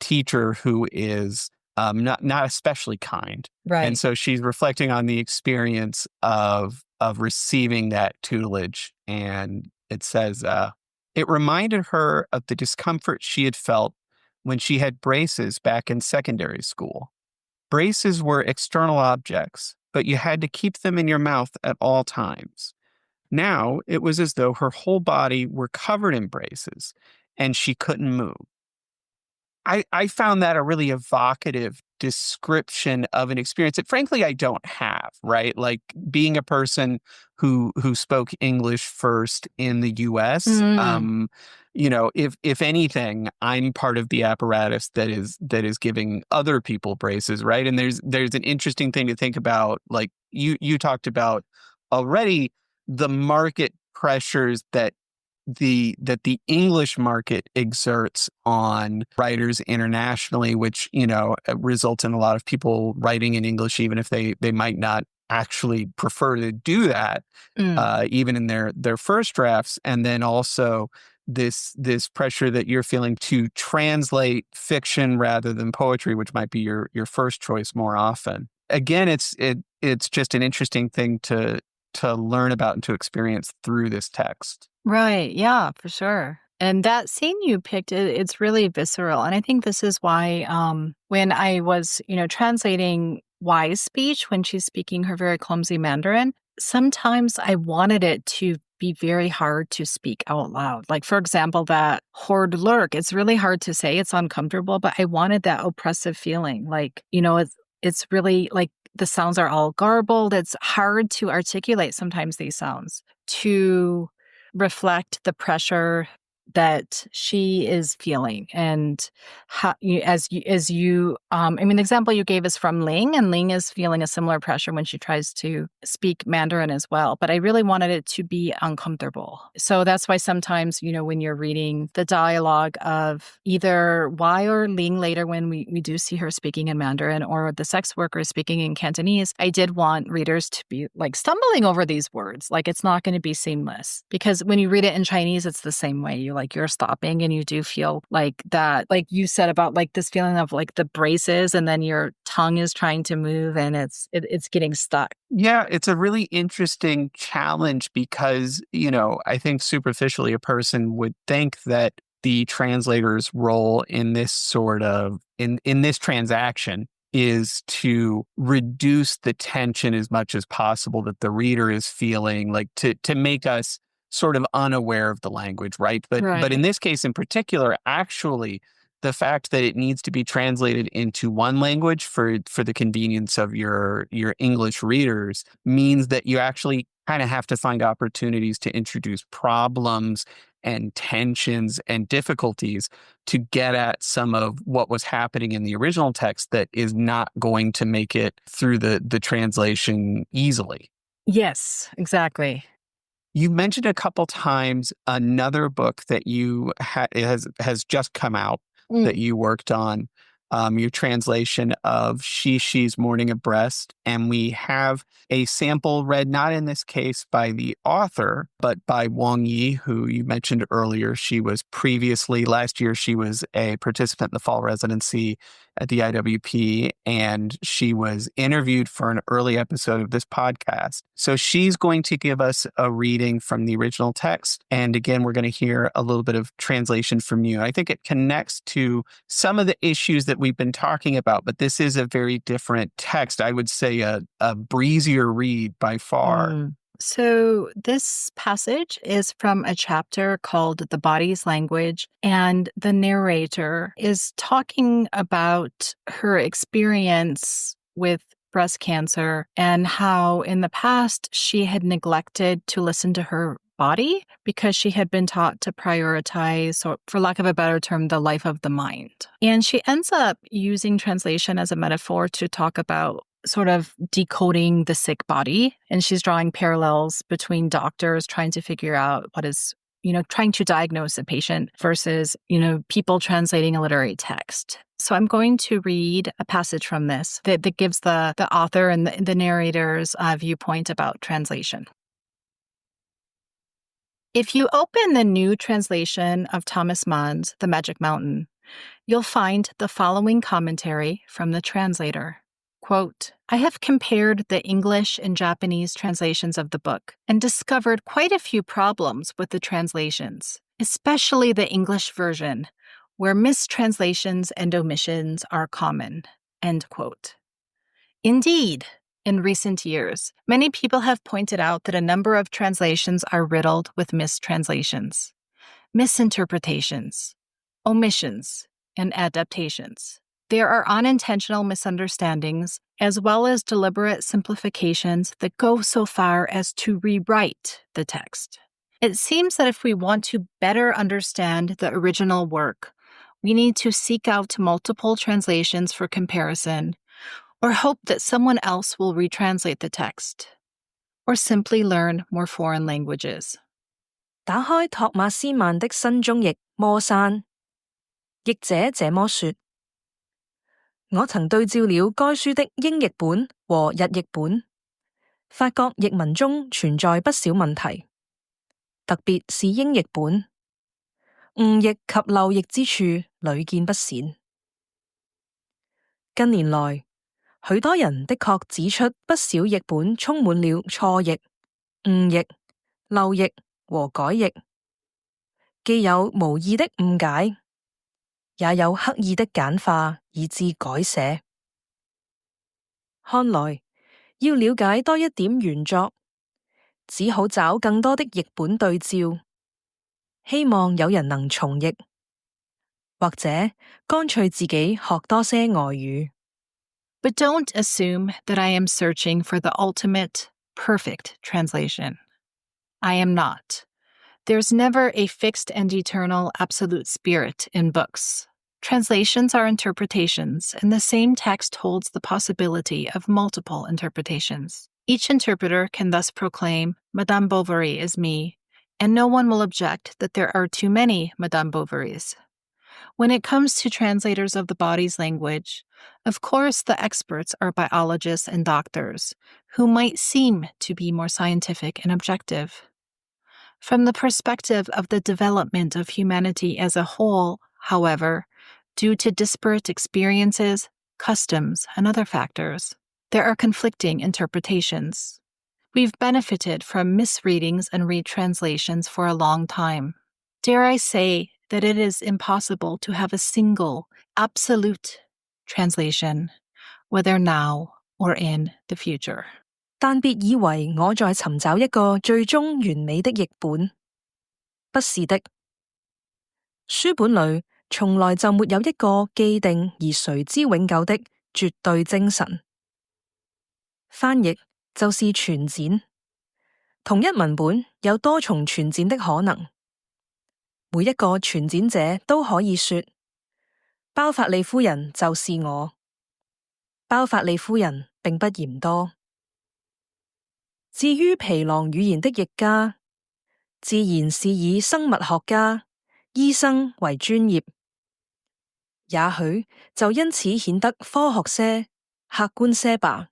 teacher who is not especially kind. Right. And so she's reflecting on the experience of receiving that tutelage. And it says, it reminded her of the discomfort she had felt when she had braces back in secondary school. Braces were external objects, but you had to keep them in your mouth at all times. Now it was as though her whole body were covered in braces, and she couldn't move. I found that a really evocative description of an experience that, frankly, I don't have, right? Like, being a person who spoke English first in the US, if anything, I'm part of the apparatus that is giving other people braces, right? And there's an interesting thing to think about, like you talked about already, the market pressures that the English market exerts on writers internationally, which, results in a lot of people writing in English, even if they might not actually prefer to do that, even in their first drafts. And then also this pressure that you're feeling to translate fiction rather than poetry, which might be your first choice more often. Again, it's just an interesting thing to learn about and to experience through this text. Right. Yeah, for sure. And that scene you picked, it's really visceral. And I think this is why when I was, translating Y's speech when she's speaking her very clumsy Mandarin, sometimes I wanted it to be very hard to speak out loud. Like, for example, that horde lurk, it's really hard to say. It's uncomfortable, but I wanted that oppressive feeling. Like, it's really like the sounds are all garbled. It's hard to articulate sometimes these sounds to reflect the pressure that she is feeling. And how the example you gave is from Ling, and Ling is feeling a similar pressure when she tries to speak Mandarin as well. But I really wanted it to be uncomfortable. So that's why sometimes, when you're reading the dialogue of either Y or Ling later, when we do see her speaking in Mandarin, or the sex worker speaking in Cantonese, I did want readers to be like stumbling over these words. Like, it's not going to be seamless, because when you read it in Chinese, it's the same way. You're stopping and you do feel like that, like you said about like this feeling of like the braces, and then your tongue is trying to move and it's getting stuck. Yeah, it's a really interesting challenge because, I think superficially a person would think that the translator's role in this sort of in this transaction is to reduce the tension as much as possible that the reader is feeling, like to make us sort of unaware of the language, right? But in this case in particular, actually, the fact that it needs to be translated into one language for the convenience of your English readers means that you actually kind of have to find opportunities to introduce problems and tensions and difficulties to get at some of what was happening in the original text that is not going to make it through the translation easily. Yes, exactly. You mentioned a couple times another book that you has just come out that you worked on, your translation of She's Mourning a Breast. And we have a sample read, not in this case by the author, but by Wang Yi, who you mentioned earlier. She was last year, she was a participant in the fall residency at the IWP, and she was interviewed for an early episode of this podcast. So she's going to give us a reading from the original text. And again, we're going to hear a little bit of translation from you. I think it connects to some of the issues that we've been talking about, but this is a very different text. I would say a breezier read by far. So this passage is from a chapter called The Body's Language, and the narrator is talking about her experience with breast cancer and how in the past she had neglected to listen to her body because she had been taught to prioritize, or for lack of a better term, the life of the mind. And she ends up using translation as a metaphor to talk about sort of decoding the sick body. And she's drawing parallels between doctors trying to figure out what is, trying to diagnose a patient versus, people translating a literary text. So I'm going to read a passage from this that gives the author and the narrator's viewpoint about translation. If you open the new translation of Thomas Mann's The Magic Mountain, you'll find the following commentary from the translator. Quote, I have compared the English and Japanese translations of the book and discovered quite a few problems with the translations, especially the English version, where mistranslations and omissions are common. End quote. Indeed, in recent years, many people have pointed out that a number of translations are riddled with mistranslations, misinterpretations, omissions, and adaptations. There are unintentional misunderstandings, as well as deliberate simplifications that go so far as to rewrite the text. It seems that if we want to better understand the original work, we need to seek out multiple translations for comparison, or hope that someone else will retranslate the text, or simply learn more foreign languages. 打開托馬斯曼的新中譯魔山，譯者這麼說。我曾對照了該書的英譯本和日譯本，發覺譯文中存在不少問題，特別是英譯本，誤譯及漏譯之處屢見不鮮。近年來，許多人的確指出不少譯本充滿了錯譯、誤譯、漏譯和改譯，既有無意的誤解，也有刻意的簡化以致改寫。看來要了解多一點原作，只好找更多的譯本對照，希望有人能重譯，或者乾脆自己學多些外語。But don't assume that I am searching for the ultimate, perfect translation. I am not. There's never a fixed and eternal absolute spirit in books. Translations are interpretations, and the same text holds the possibility of multiple interpretations. Each interpreter can thus proclaim, Madame Bovary is me, and no one will object that there are too many Madame Bovarys. When it comes to translators of the body's language, of course the experts are biologists and doctors, who might seem to be more scientific and objective. From the perspective of the development of humanity as a whole, however, due to disparate experiences, customs, and other factors, there are conflicting interpretations. We've benefited from misreadings and retranslations for a long time. Dare I say that it is impossible to have a single, absolute translation, whether now or in the future. 但別以為我在尋找一個最終完美的譯本，不是的。書本裡從來就沒有一個既定而隨之永久的絕對精神。翻譯就是傳展，同一文本有多重傳展的可能。每一個傳展者都可以說，包法利夫人就是我。包法利夫人並不嫌多。至於皮囊語言的譯家，自然是以生物學家、醫生為專業，也許就因此顯得科學些、客觀些吧。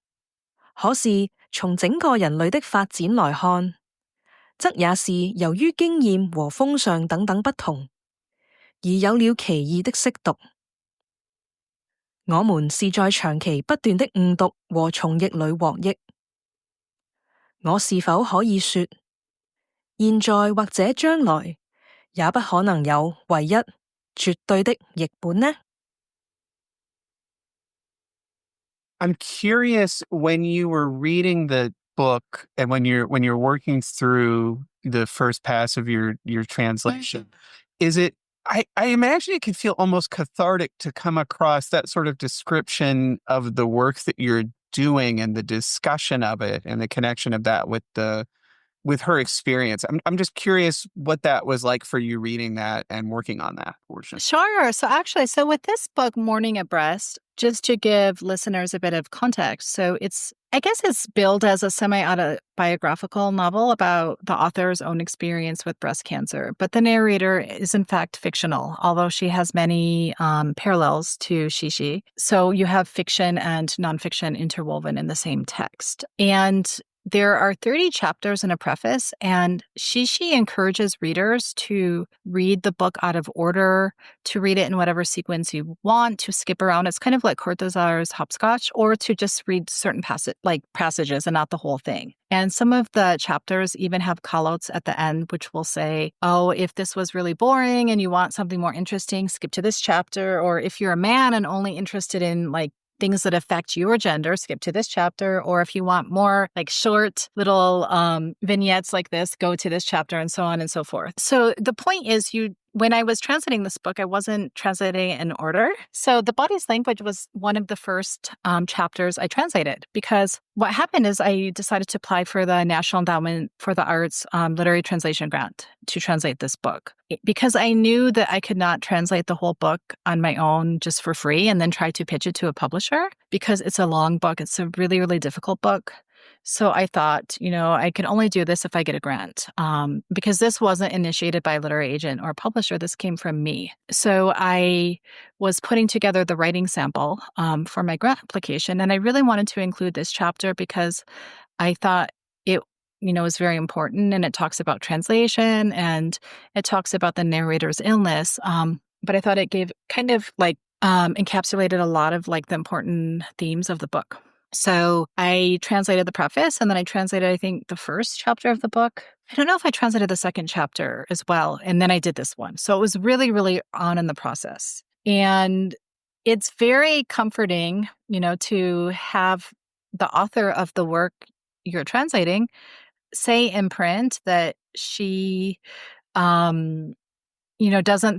可是從整個人類的發展來看，則也是由於經驗和風尚等等不同，而有了奇異的識讀。我們是在長期不斷的誤讀和重譯裡獲益。我是否可以說，現在或者將來也不可能有唯一、絕對的譯本呢？ I'm curious, when you were reading the book and when you're working through the first pass of your translation, is it I imagine it can feel almost cathartic to come across that sort of description of the work that you're doing and the discussion of it and the connection of that with her experience. I'm just curious what that was like for you reading that and working on that portion. Sure. So with this book, Mourning at Breast, just to give listeners a bit of context, I guess it's billed as a semi-autobiographical novel about the author's own experience with breast cancer. But the narrator is in fact fictional, although she has many parallels to Shishi. So you have fiction and nonfiction interwoven in the same text. And there are 30 chapters in a preface, and Shishi encourages readers to read the book out of order, to read it in whatever sequence you want, to skip around. It's kind of like Cortázar's Hopscotch, or to just read certain passages and not the whole thing. And some of the chapters even have callouts at the end, which will say, oh, if this was really boring and you want something more interesting, skip to this chapter. Or if you're a man and only interested in things that affect your gender, skip to this chapter. Or if you want more short little vignettes like this, go to this chapter, and so on and so forth. So the point is, when I was translating this book, I wasn't translating it in order. So the body's language was one of the first chapters I translated, because what happened is I decided to apply for the National Endowment for the Arts Literary Translation Grant to translate this book, because I knew that I could not translate the whole book on my own just for free and then try to pitch it to a publisher, because it's a long book. It's a really, really difficult book. So I thought, I can only do this if I get a grant, because this wasn't initiated by a literary agent or a publisher. This came from me. So I was putting together the writing sample for my grant application, and I really wanted to include this chapter because I thought it, was very important, and it talks about translation and it talks about the narrator's illness. But I thought it gave kind of like encapsulated a lot of like the important themes of the book. So I translated the preface, and then I translated, I think, the first chapter of the book. I don't know if I translated the second chapter as well. And then I did this one. So it was really, really on in the process. And it's very comforting, to have the author of the work you're translating say in print that she doesn't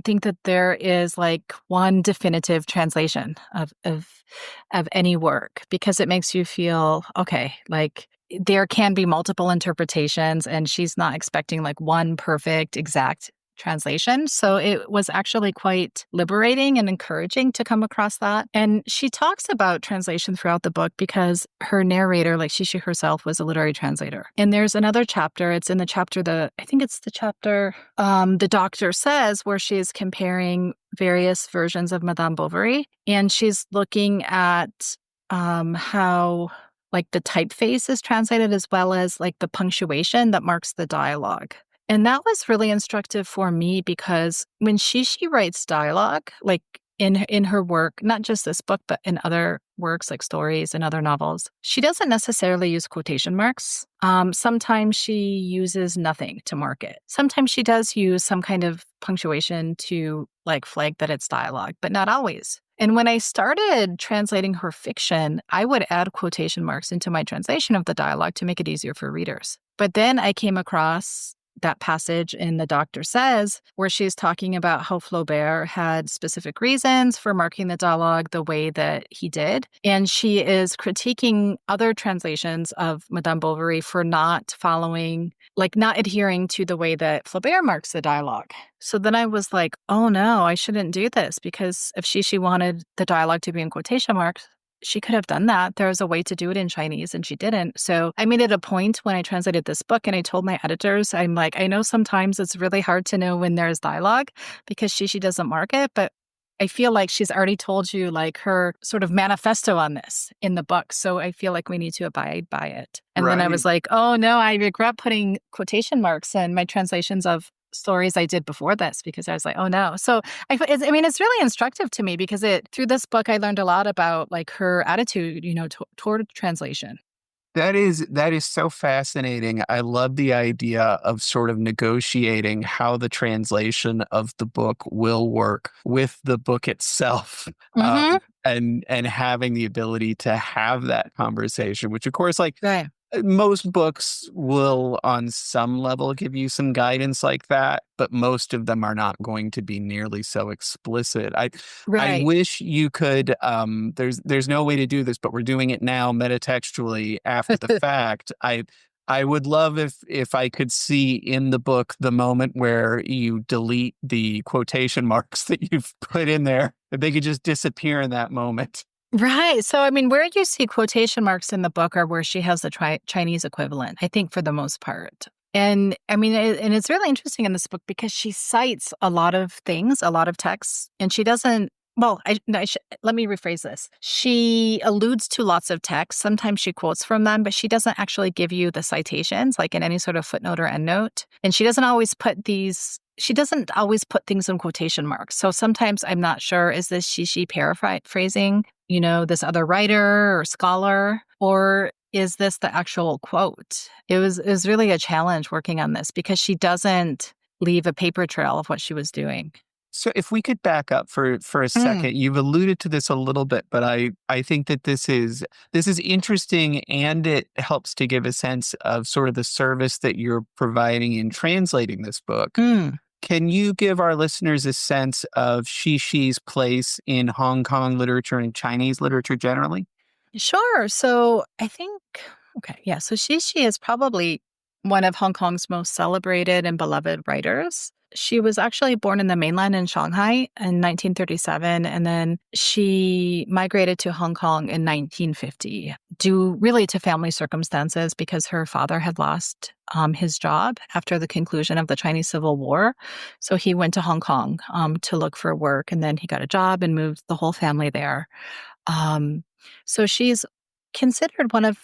think that there is like one definitive translation of any work, because it makes you feel, okay, like there can be multiple interpretations and she's not expecting like one perfect exact translation. So it was actually quite liberating and encouraging to come across that. And she talks about translation throughout the book because her narrator, like Shishi herself, was a literary translator. And there's another chapter, it's in the chapter, I think it's the chapter The Doctor Says, where she's comparing various versions of Madame Bovary. And she's looking at how like the typeface is translated, as well as like the punctuation that marks the dialogue. And that was really instructive for me, because when she writes dialogue, like in her work, not just this book, but in other works like stories and other novels, she doesn't necessarily use quotation marks. Sometimes she uses nothing to mark it. Sometimes she does use some kind of punctuation to like flag that it's dialogue, but not always. And when I started translating her fiction, I would add quotation marks into my translation of the dialogue to make it easier for readers. But then I came across that passage in The Doctor Says, where she's talking about how Flaubert had specific reasons for marking the dialogue the way that he did. And she is critiquing other translations of Madame Bovary for not following, like not adhering to the way that Flaubert marks the dialogue. So then I was like, oh no, I shouldn't do this, because if she wanted the dialogue to be in quotation marks, she could have done that. There was a way to do it in Chinese, and she didn't. So I made it a point when I translated this book, and I told my editors, I'm like, I know sometimes it's really hard to know when there's dialogue because she doesn't mark it, but I feel like she's already told you like her sort of manifesto on this in the book. So I feel like we need to abide by it. And then I was like, oh no, I regret putting quotation marks in my translations of stories I did before this, because I was like, oh no. So it's really instructive to me, because through this book, I learned a lot about like her attitude, toward translation. That is so fascinating. I love the idea of sort of negotiating how the translation of the book will work with the book itself, Mm-hmm. and having the ability to have that conversation, which of course, like right. most books will on some level give you some guidance like that, but most of them are not going to be nearly so explicit. I wish you could, there's no way to do this, but we're doing it now metatextually after the fact. I would love if I could see in the book the moment where you delete the quotation marks that you've put in there, if they could just disappear in that moment. Right. So, where you see quotation marks in the book are where she has the Chinese equivalent, I think, for the most part. And and it's really interesting in this book because she cites a lot of things, a lot of texts, and she doesn't. Well, let me rephrase this. She alludes to lots of texts. Sometimes she quotes from them, but she doesn't actually give you the citations, like in any sort of footnote or endnote. And she doesn't always put things in quotation marks. So sometimes I'm not sure, is this she paraphrasing, this other writer or scholar, or is this the actual quote? It was really a challenge working on this because she doesn't leave a paper trail of what she was doing. So if we could back up for a second, you've alluded to this a little bit, but I think that this is interesting, and it helps to give a sense of sort of the service that you're providing in translating this book. Can you give our listeners a sense of Shishi's place in Hong Kong literature and Chinese literature generally? Sure. So I think, so Shishi is probably one of Hong Kong's most celebrated and beloved writers. She was actually born in the mainland in Shanghai in 1937, and then she migrated to Hong Kong in 1950, due really to family circumstances because her father had lost his job after the conclusion of the Chinese Civil War. So he went to Hong Kong to look for work, and then he got a job and moved the whole family there. So she's considered one of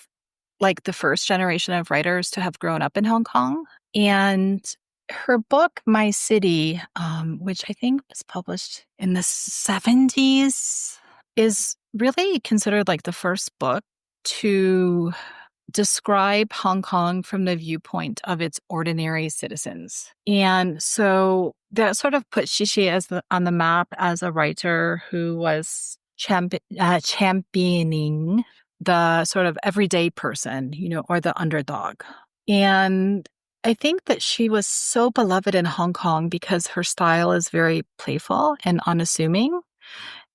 like the first generation of writers to have grown up in Hong Kong. And her book, My City, which I think was published in the 70s, is really considered like the first book to describe Hong Kong from the viewpoint of its ordinary citizens. And so that sort of put Xixi on the map as a writer who was championing the sort of everyday person, or the underdog. And I think that she was so beloved in Hong Kong because her style is very playful and unassuming.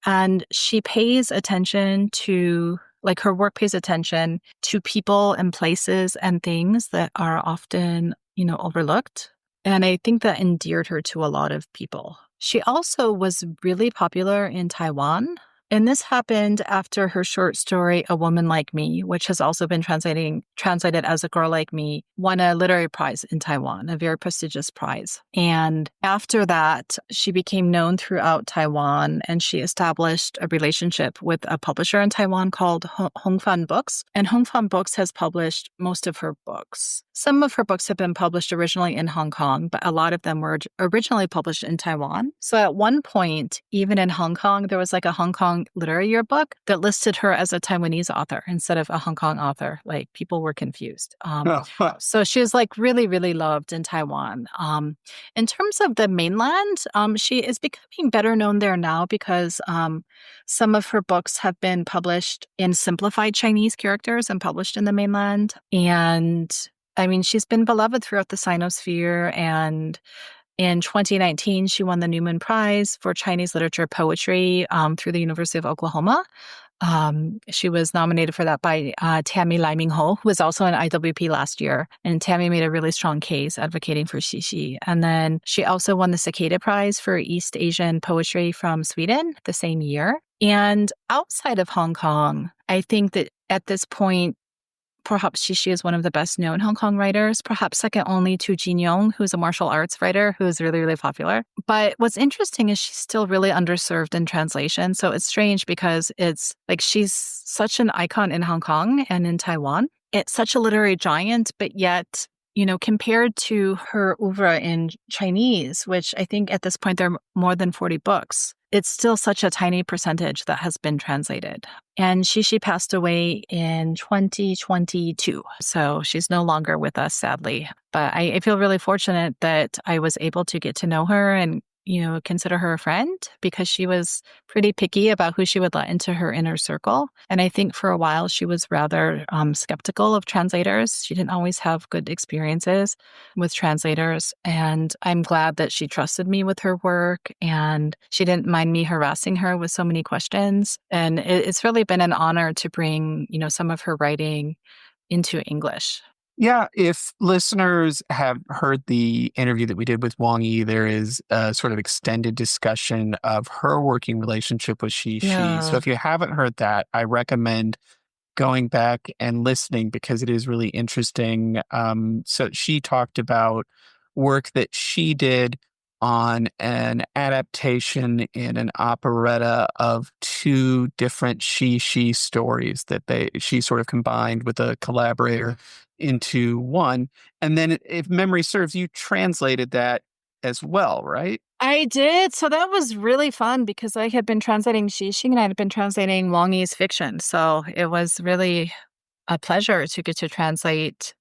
And she pays attention to, like, her work pays attention to people and places and things that are often, overlooked. And I think that endeared her to a lot of people. She also was really popular in Taiwan. And this happened after her short story, A Woman Like Me, which has also been translated as A Girl Like Me, won a literary prize in Taiwan, a very prestigious prize. And after that, she became known throughout Taiwan, and she established a relationship with a publisher in Taiwan called Hong Fan Books. And Hong Fan Books has published most of her books. Some of her books have been published originally in Hong Kong, but a lot of them were originally published in Taiwan. So at one point, even in Hong Kong, there was like a Hong Kong literary yearbook that listed her as a Taiwanese author instead of a Hong Kong author. Like, people were confused. So she was like really, really loved in Taiwan. In terms of the mainland, she is becoming better known there now because some of her books have been published in simplified Chinese characters and published in the mainland. And I mean, she's been beloved throughout the Sinosphere, and in 2019, she won the Newman Prize for Chinese Literature Poetry through the University of Oklahoma. She was nominated for that by Tammy Lai Ming-ho, who was also in IWP last year. And Tammy made a really strong case advocating for Xixi. And then she also won the Cicada Prize for East Asian Poetry from Sweden the same year. And outside of Hong Kong, I think that at this point, perhaps Xixi is one of the best known Hong Kong writers, perhaps second only to Jin Yong, who's a martial arts writer who is really, really popular. But what's interesting is she's still really underserved in translation. So it's strange because it's like she's such an icon in Hong Kong and in Taiwan. It's such a literary giant, but yet, compared to her oeuvre in Chinese, which I think at this point there are more than 40 books, it's still such a tiny percentage that has been translated. And Xixi passed away in 2022. So she's no longer with us, sadly. But I feel really fortunate that I was able to get to know her and, consider her a friend, because she was pretty picky about who she would let into her inner circle. And I think for a while she was rather skeptical of translators. She didn't always have good experiences with translators. And I'm glad that she trusted me with her work, and she didn't mind me harassing her with so many questions. And it's really been an honor to bring, some of her writing into English. Yeah, if listeners have heard the interview that we did with Wang Yi, there is a sort of extended discussion of her working relationship with Xixi. Yeah. So if you haven't heard that, I recommend going back and listening because it is really interesting. So she talked about work that she did on an adaptation in an operetta of two different Xixi stories that she sort of combined with a collaborator into one. And then, if memory serves, you translated that as well, right? I did. So that was really fun because I had been translating Xixi and I had been translating Wang Yi's fiction. So it was really a pleasure to get to translate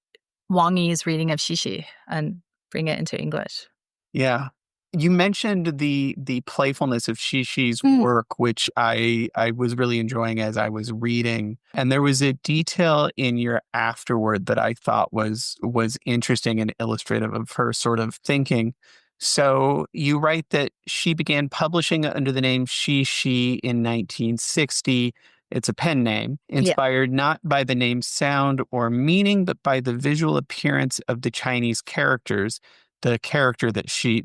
Wang Yi's reading of Xixi and bring it into English. Yeah. You mentioned the playfulness of Xixi work, which I was really enjoying as I was reading. And there was a detail in your afterword that I thought was interesting and illustrative of her sort of thinking. So you write that she began publishing under the name Xixi in 1960. It's a pen name, inspired not by the name's sound or meaning, but by the visual appearance of the Chinese characters. The character that she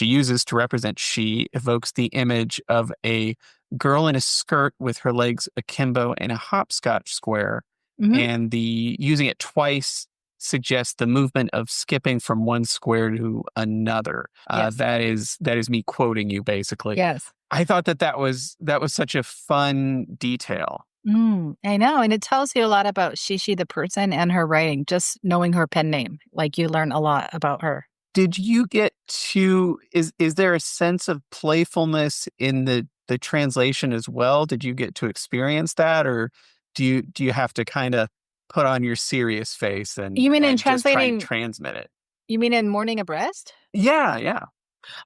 uses to represent she evokes the image of a girl in a skirt with her legs akimbo in a hopscotch square. Mm-hmm. And the using it twice suggests the movement of skipping from one square to another. Yes. That is me quoting you, basically. Yes. I thought that was such a fun detail. I know. And it tells you a lot about Shishi, the person, and her writing, just knowing her pen name. Like you learn a lot about her. Did you get to, is there a sense of playfulness in the translation as well? Did you get to experience that, or do you have to kind of put on your serious face You mean in and just try and translating, transmit it? you mean in Mourning Abreast? Yeah, yeah.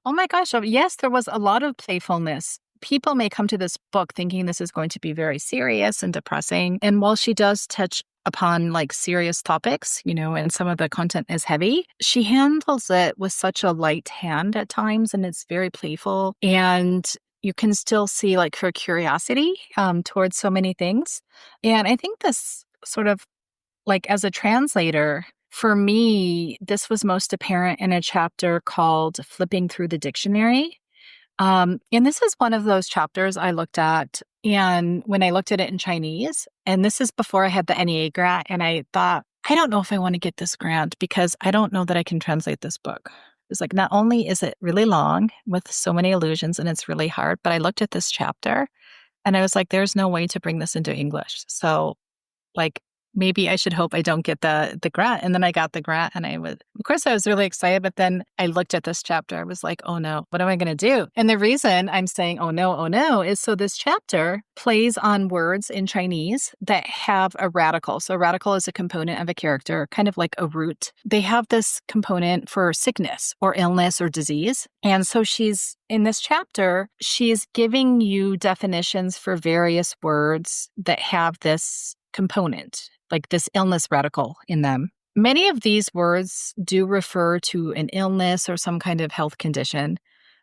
Oh my gosh. Yes, there was a lot of playfulness. People may come to this book thinking this is going to be very serious and depressing. And while she does touch upon like serious topics, and some of the content is heavy, she handles it with such a light hand at times, and it's very playful. And you can still see like her curiosity towards so many things. And I think this sort of like as a translator, for me, this was most apparent in a chapter called Flipping Through the Dictionary. And this is one of those chapters I looked at. And when I looked at it in Chinese, and this is before I had the NEA grant, and I thought, I don't know if I want to get this grant because I don't know that I can translate this book. It's like, not only is it really long with so many allusions and it's really hard, but I looked at this chapter and I was like, there's no way to bring this into English. So like, maybe I should hope I don't get the grant. And then I got the grant and of course I was really excited, but then I looked at this chapter. I was like, oh no, what am I going to do? And the reason I'm saying, oh no, is so this chapter plays on words in Chinese that have a radical. So radical is a component of a character, kind of like a root. They have this component for sickness or illness or disease. And so in this chapter, she's giving you definitions for various words that have this component, like this illness radical in them. Many of these words do refer to an illness or some kind of health condition,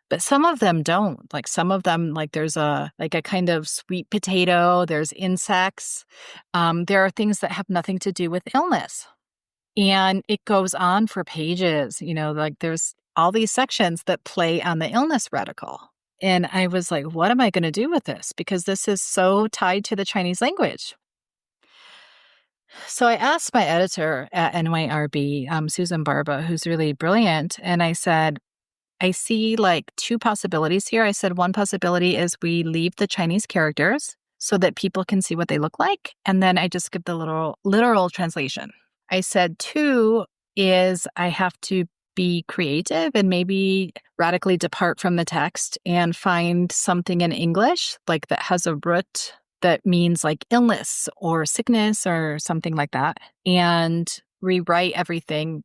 but some of them don't. Like some of them, like there's a kind of sweet potato, there's insects. There are things that have nothing to do with illness. And it goes on for pages, like there's all these sections that play on the illness radical. And I was like, what am I going to do with this? Because this is so tied to the Chinese language. So I asked my editor at NYRB, Susan Barba, who's really brilliant, and I said, I see like two possibilities here. I said, one possibility is we leave the Chinese characters so that people can see what they look like, and then I just give the literal translation. I said, two is I have to be creative and maybe radically depart from the text and find something in English like that has a root that means like illness or sickness or something like that, and rewrite everything.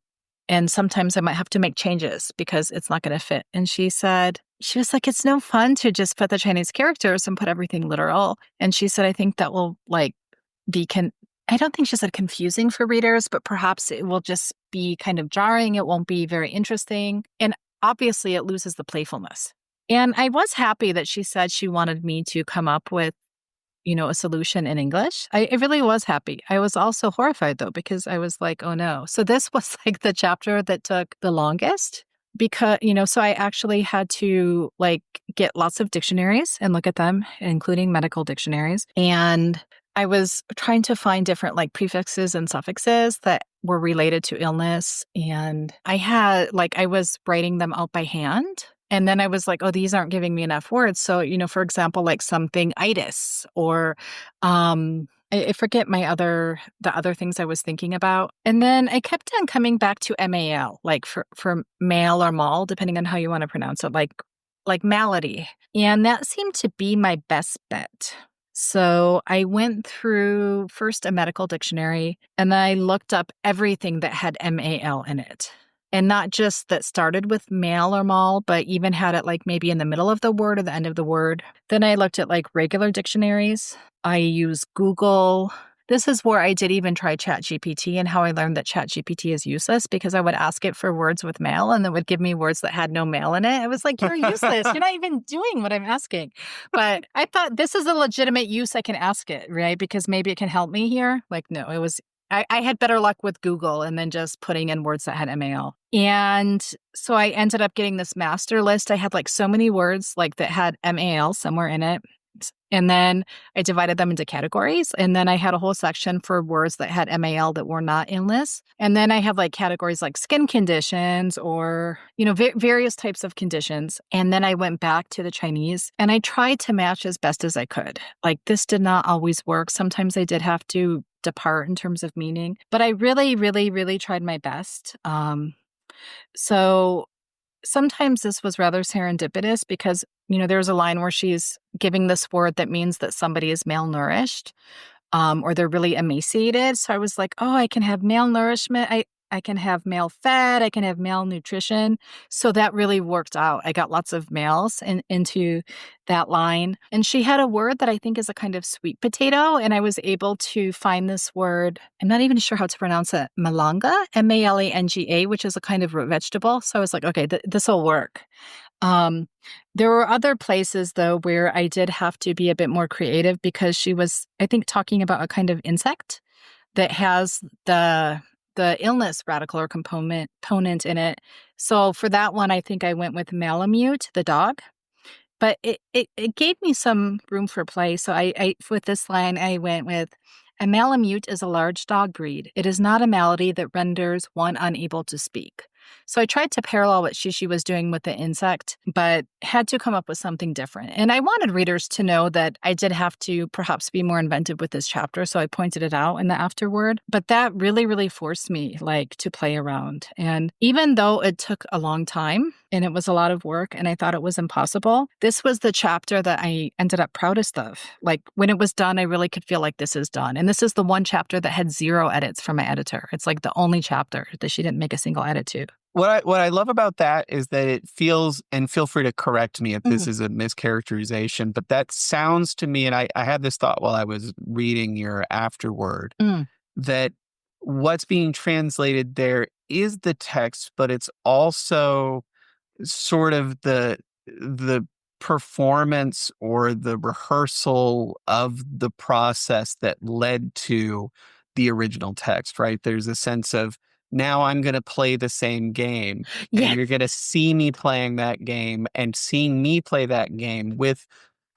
And sometimes I might have to make changes because it's not going to fit. And she was like, it's no fun to just put the Chinese characters and put everything literal. And she said, I think that will like be I don't think she said confusing for readers, but perhaps it will just be kind of jarring. It won't be very interesting. And obviously it loses the playfulness. And I was happy that she said she wanted me to come up with a solution in English. I really was happy. I was also horrified though, because I was like, oh no. So this was like the chapter that took the longest because, so I actually had to like get lots of dictionaries and look at them, including medical dictionaries. And I was trying to find different like prefixes and suffixes that were related to illness. And I was writing them out by hand. And then I was like, oh, these aren't giving me enough words. So, for example, like something itis or I forget the other things I was thinking about. And then I kept on coming back to MAL, like for male or mal, depending on how you want to pronounce it, like malady. And that seemed to be my best bet. So I went through first a medical dictionary and then I looked up everything that had MAL in it. And not just that started with male or mal, but even had it like maybe in the middle of the word or the end of the word. Then I looked at like regular dictionaries. I use Google. This is where I did even try ChatGPT and how I learned that ChatGPT is useless because I would ask it for words with male and it would give me words that had no male in it. I was like, you're useless. You're not even doing what I'm asking. But I thought this is a legitimate use I can ask it, right? Because maybe it can help me here. Like, no, it was... I had better luck with Google and then just putting in words that had MAL. And so I ended up getting this master list. I had like so many words like that had MAL somewhere in it. And then I divided them into categories. And then I had a whole section for words that had MAL that were not illness. And then I have like categories like skin conditions or, various types of conditions. And then I went back to the Chinese and I tried to match as best as I could. Like this did not always work. Sometimes I did have to depart in terms of meaning, but I really, really, really tried my best. So sometimes this was rather serendipitous because, there's a line where she's giving this word that means that somebody is malnourished, or they're really emaciated. So I was like, oh, I can have malnourishment. I can have malfed. I can have malnutrition. So that really worked out. I got lots of males into that line. And she had a word that I think is a kind of sweet potato. And I was able to find this word. I'm not even sure how to pronounce it. Malanga, Malanga, which is a kind of root vegetable. So I was like, okay, this will work. There were other places, though, where I did have to be a bit more creative because she was, I think, talking about a kind of insect that has the illness radical or component in it. So for that one, I think I went with Malamute, the dog. But it gave me some room for play. So I with this line, I went with, a Malamute is a large dog breed. It is not a malady that renders one unable to speak. So I tried to parallel what Shishi was doing with the insect, but had to come up with something different. And I wanted readers to know that I did have to perhaps be more inventive with this chapter, so I pointed it out in the afterword. But that really, really forced me to play around. And even though it took a long time and it was a lot of work and I thought it was impossible, this was the chapter that I ended up proudest of. Like when it was done, I really could feel like this is done. And this is the one chapter that had 0 edits from my editor. It's like the only chapter that she didn't make a single edit to. What I love about that is that it feels, and feel free to correct me if this is a mischaracterization, but that sounds to me, and I had this thought while I was reading your afterword, that what's being translated there is the text, but it's also sort of the performance or the rehearsal of the process that led to the original text, right? There's a sense of, now I'm going to play the same game. Yes. And you're going to see me playing that game, and seeing me play that game with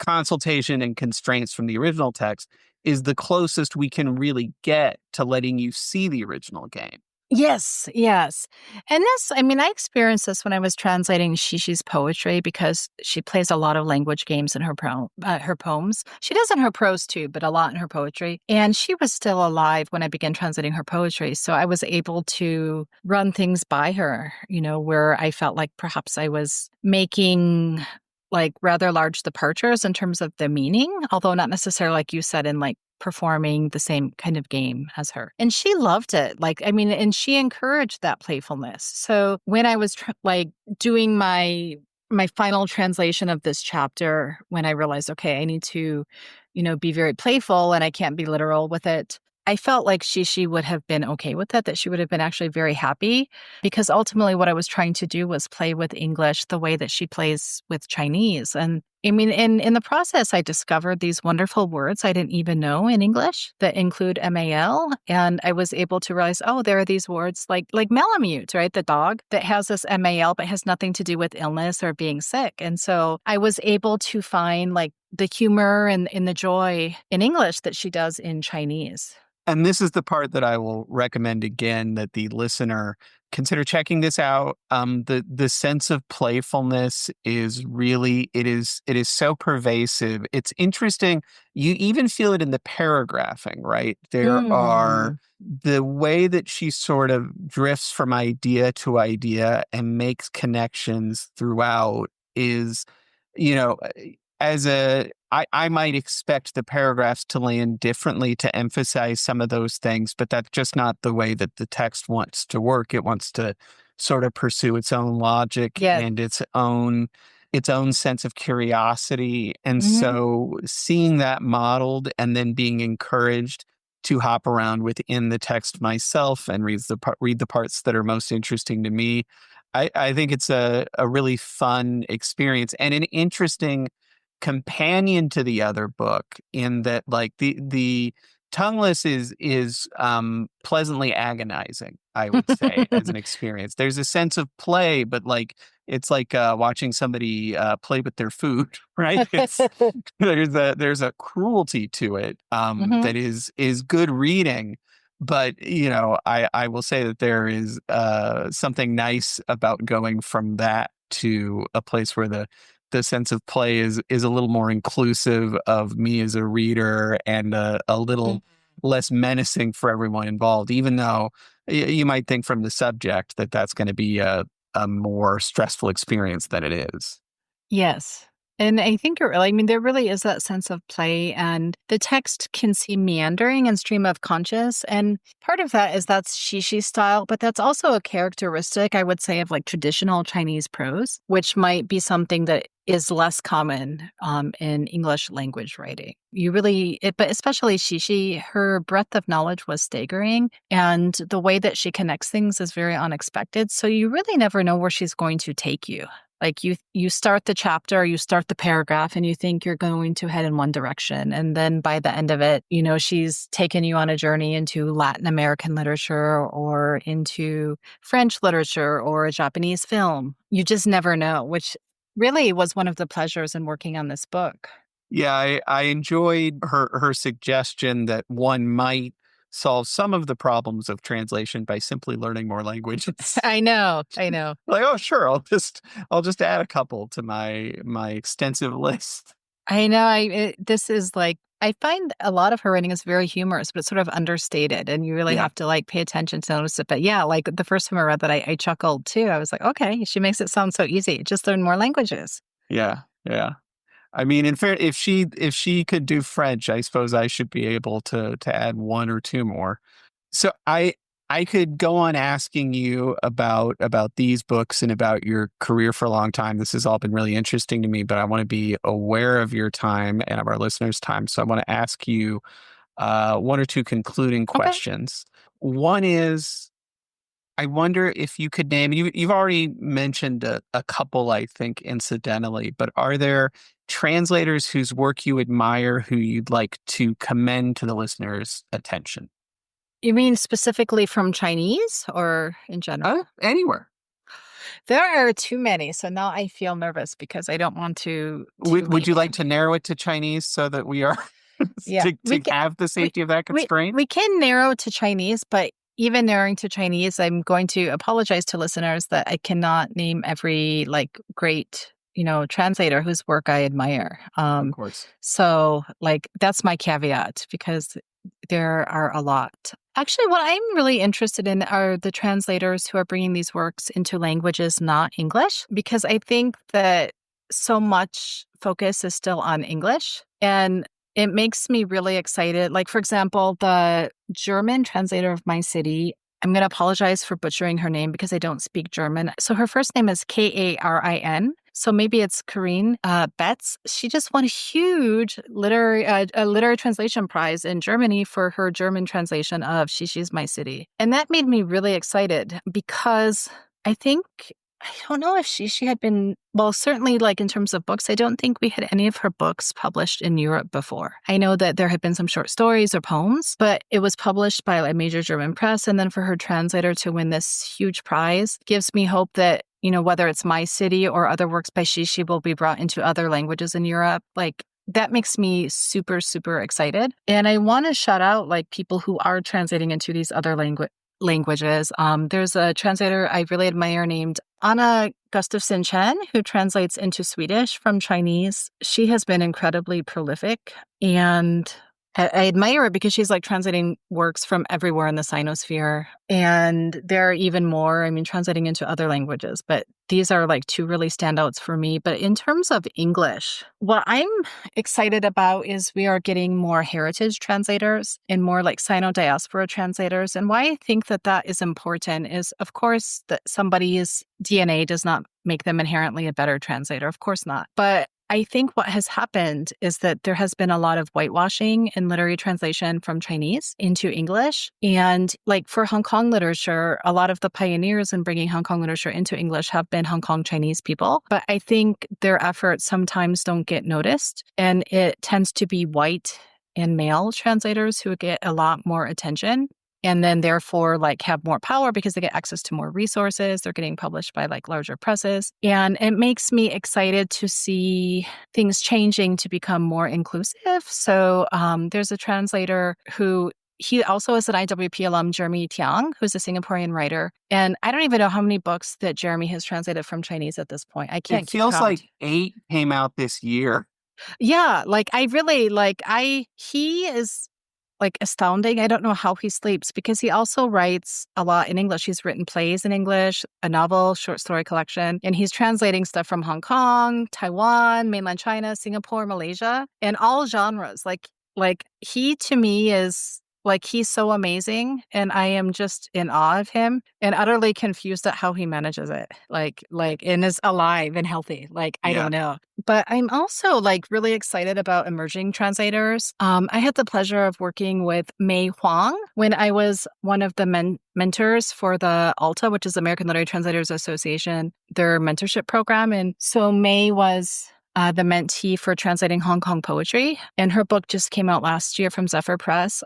consultation and constraints from the original text is the closest we can really get to letting you see the original game. Yes. And this, I experienced this when I was translating Shishi's poetry because she plays a lot of language games in her poems. She does in her prose too, but a lot in her poetry. And she was still alive when I began translating her poetry. So I was able to run things by her, where I felt like perhaps I was making rather large departures in terms of the meaning, although not necessarily like you said in performing the same kind of game as her. And she loved it. And she encouraged that playfulness. So when I was doing my final translation of this chapter, when I realized, okay, I need to, be very playful and I can't be literal with it, I felt like Shishi would have been okay with that she would have been actually very happy, because ultimately what I was trying to do was play with English the way that she plays with Chinese. And in the process, I discovered these wonderful words I didn't even know in English that include MAL. And I was able to realize, oh, there are these words like Malamute, right? The dog that has this MAL, but has nothing to do with illness or being sick. And so I was able to find the humor and the joy in English that she does in Chinese. And this is the part that I will recommend again, that the listener consider checking this out. The sense of playfulness is really, it is so pervasive. It's interesting. You even feel it in the paragraphing, right? There are the way that she sort of drifts from idea to idea and makes connections throughout is, I might expect the paragraphs to land differently to emphasize some of those things, but that's just not the way that the text wants to work. It wants to sort of pursue its own logic and its own sense of curiosity. And so seeing that modeled and then being encouraged to hop around within the text myself and read the parts that are most interesting to me, I think it's a really fun experience and an interesting companion to the other book, in that the Tongueless is pleasantly agonizing, I would say, as an experience. There's a sense of play, but it's like watching somebody play with their food, right? There's a cruelty to it that is good reading. But, I will say that there is something nice about going from that to a place where the sense of play is a little more inclusive of me as a reader and a little less menacing for everyone involved, even though you might think from the subject that that's going to be a more stressful experience than it is. Yes. And I think there really is that sense of play, and the text can seem meandering and stream of conscious. And part of that is that's Xixi style, but that's also a characteristic, I would say, of like traditional Chinese prose, which might be something that is less common in English language writing. But especially Xixi, her breadth of knowledge was staggering, and the way that she connects things is very unexpected. So you really never know where she's going to take you. Like you start the chapter, you start the paragraph, and you think you're going to head in one direction. And then by the end of it, she's taken you on a journey into Latin American literature or into French literature or a Japanese film. You just never know, which really was one of the pleasures in working on this book. Yeah, I enjoyed her suggestion that one might solve some of the problems of translation by simply learning more languages. I know. Like, oh, sure, I'll just add a couple to my extensive list. I know. This is like, I find a lot of her writing is very humorous, but it's sort of understated, and you really have to like pay attention to notice it. But yeah, like the first time I read that, I chuckled too. I was like, okay, she makes it sound so easy. Just learn more languages. Yeah. I mean, in fair, if she could do French, I suppose I should be able to add one or two more. So I could go on asking you about these books and about your career for a long time. This has all been really interesting to me, but I want to be aware of your time and of our listeners' time. So I want to ask you one or two concluding questions. One is, I wonder if you could name, you've already mentioned a couple, I think, incidentally, but are there translators whose work you admire who you'd like to commend to the listeners' attention? You mean specifically from Chinese or in general? Anywhere. There are too many, so now I feel nervous because I don't want to. Would you like to narrow it to Chinese so that we are to have the safety of that constraint? We can narrow to Chinese, but even narrowing to Chinese, I'm going to apologize to listeners that I cannot name every like great translator whose work I admire. Of course. So like that's my caveat, because there are a lot. Actually, what I'm really interested in are the translators who are bringing these works into languages not English, because I think that so much focus is still on English, and it makes me really excited. Like, for example, the German translator of My City, I'm going to apologize for butchering her name because I don't speak German. So her first name is Karin. So maybe it's Corinne Betz. She just won a huge literary translation prize in Germany for her German translation of Xixi's My City. And that made me really excited because I don't know if Xixi had been, well, certainly like in terms of books, I don't think we had any of her books published in Europe before. I know that there had been some short stories or poems, but it was published by a major German press. And then for her translator to win this huge prize gives me hope that, whether it's My City or other works by Xixi will be brought into other languages in Europe. Like, that makes me super, super excited. And I want to shout out like people who are translating into these other languages. There's a translator I really admire named Anna Gustafsson Chen, who translates into Swedish from Chinese. She has been incredibly prolific, and I admire it because she's like translating works from everywhere in the Sinosphere. And there are even more, translating into other languages, but these are like two really standouts for me. But in terms of English, what I'm excited about is we are getting more heritage translators and more like Sino-diaspora translators. And why I think that is important is, of course, that somebody's DNA does not make them inherently a better translator. Of course not. But I think what has happened is that there has been a lot of whitewashing in literary translation from Chinese into English. And like for Hong Kong literature, a lot of the pioneers in bringing Hong Kong literature into English have been Hong Kong Chinese people. But I think their efforts sometimes don't get noticed. And it tends to be white and male translators who get a lot more attention. and then therefore like have more power because they get access to more resources. They're getting published by like larger presses. And it makes me excited to see things changing to become more inclusive. So there's a translator who he also is an IWP alum, Jeremy Tiang, who's a Singaporean writer. And I don't even know how many books that Jeremy has translated from Chinese at this point. I can't keep It feels count. like 8 came out this year. Yeah, like I really he is like astounding. I don't know how he sleeps because he also writes a lot in English. He's written plays in English, a novel, short story collection, and he's translating stuff from Hong Kong, Taiwan, mainland China, Singapore, Malaysia, and all genres. Like he to me is like he's so amazing, and I am just in awe of him and utterly confused at how he manages it. Like and is alive and healthy. Like I don't know. But I'm also like really excited about emerging translators. I had the pleasure of working with Mei Huang when I was one of the mentors for the ALTA, which is American Literary Translators Association, their mentorship program. And so Mei was the mentee for translating Hong Kong poetry. And her book just came out last year from Zephyr Press,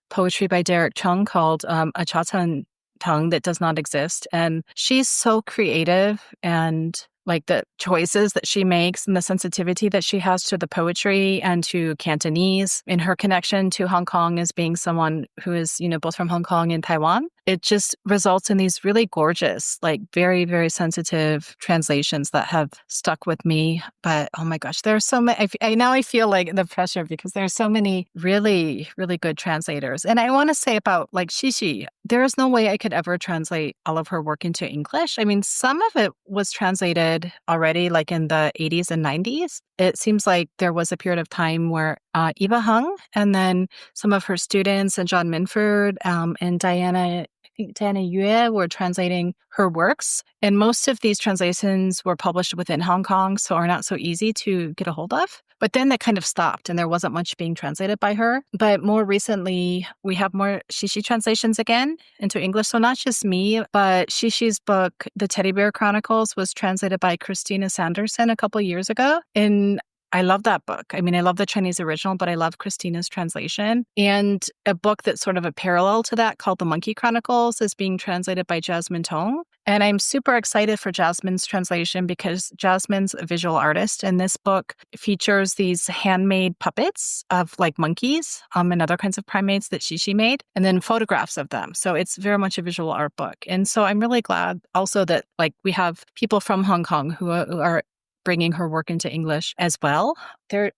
poetry by Derek Chung called A Chatan Tongue That Does Not Exist. And she's so creative, and like the choices that she makes and the sensitivity that she has to the poetry and to Cantonese in her connection to Hong Kong as being someone who is, both from Hong Kong and Taiwan. It just results in these really gorgeous, like very, very sensitive translations that have stuck with me. But oh my gosh, there are so many. Now I feel like the pressure because there are so many really, really good translators. And I want to say about like Shishi, there is no way I could ever translate all of her work into English. I mean, some of it was translated already like in the 80s and 90s. It seems like there was a period of time where Eva Hung and then some of her students and John Minford and Diana Yue were translating her works. And most of these translations were published within Hong Kong, so are not so easy to get a hold of. But then that kind of stopped and there wasn't much being translated by her. But more recently, we have more Shishi translations again into English. So not just me, but Shishi's book, The Teddy Bear Chronicles, was translated by Christina Sanderson a couple years ago. And I love that book. I mean, I love the Chinese original, but I love Christina's translation. And a book that's sort of a parallel to that called The Monkey Chronicles is being translated by Jasmine Tong. And I'm super excited for Jasmine's translation because Jasmine's a visual artist. And this book features these handmade puppets of like monkeys and other kinds of primates that Shishi made, and then photographs of them. So it's very much a visual art book. And so I'm really glad also that like we have people from Hong Kong who are bringing her work into English as well.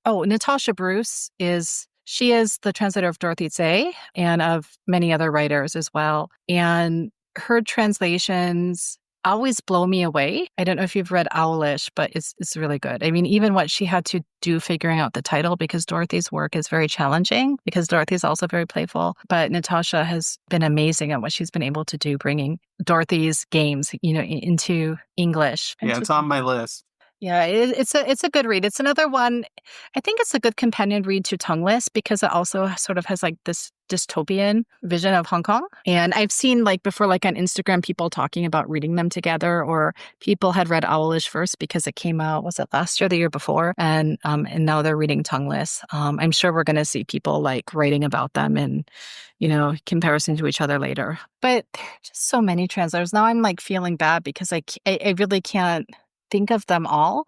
Natasha Bruce is the translator of Dorothy Tse and of many other writers as well. And her translations always blow me away. I don't know if you've read Owlish, but it's really good. I mean, even what she had to do figuring out the title, because Dorothy's work is very challenging, because Dorothy's also very playful. But Natasha has been amazing at what she's been able to do, bringing Dorothy's games, into English. Yeah, it's on my list. Yeah, it's a good read. It's another one. I think it's a good companion read to Tongueless because it also sort of has like this dystopian vision of Hong Kong. And I've seen like before, like on Instagram, people talking about reading them together, or people had read Owlish first because it came out, was it last year, the year before? And now they're reading Tongueless. I'm sure we're going to see people like writing about them and, comparison to each other later. But there are just so many translators. Now I'm like feeling bad because I really can't think of them all.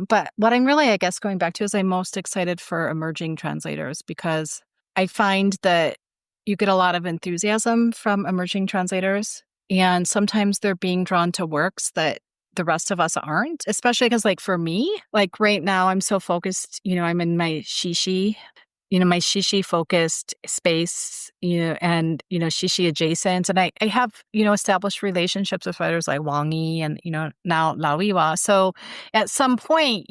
But what I'm really, I guess, going back to is I'm most excited for emerging translators because I find that you get a lot of enthusiasm from emerging translators. And sometimes they're being drawn to works that the rest of us aren't, especially because like for me, like right now I'm so focused, I'm in my Shishi, my Shishi focused space, and, Shishi adjacent. And I have, established relationships with writers like Wang Yi and, now Lau Yee-Wa. So at some point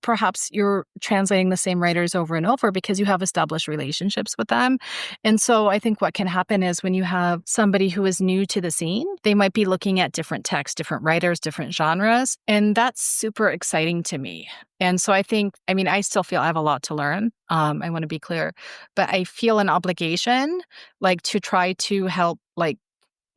perhaps you're translating the same writers over and over because you have established relationships with them. And so I think what can happen is when you have somebody who is new to the scene, they might be looking at different texts, different writers, different genres. And that's super exciting to me. And so I think, I still feel I have a lot to learn. I want to be clear, but I feel an obligation like to try to help like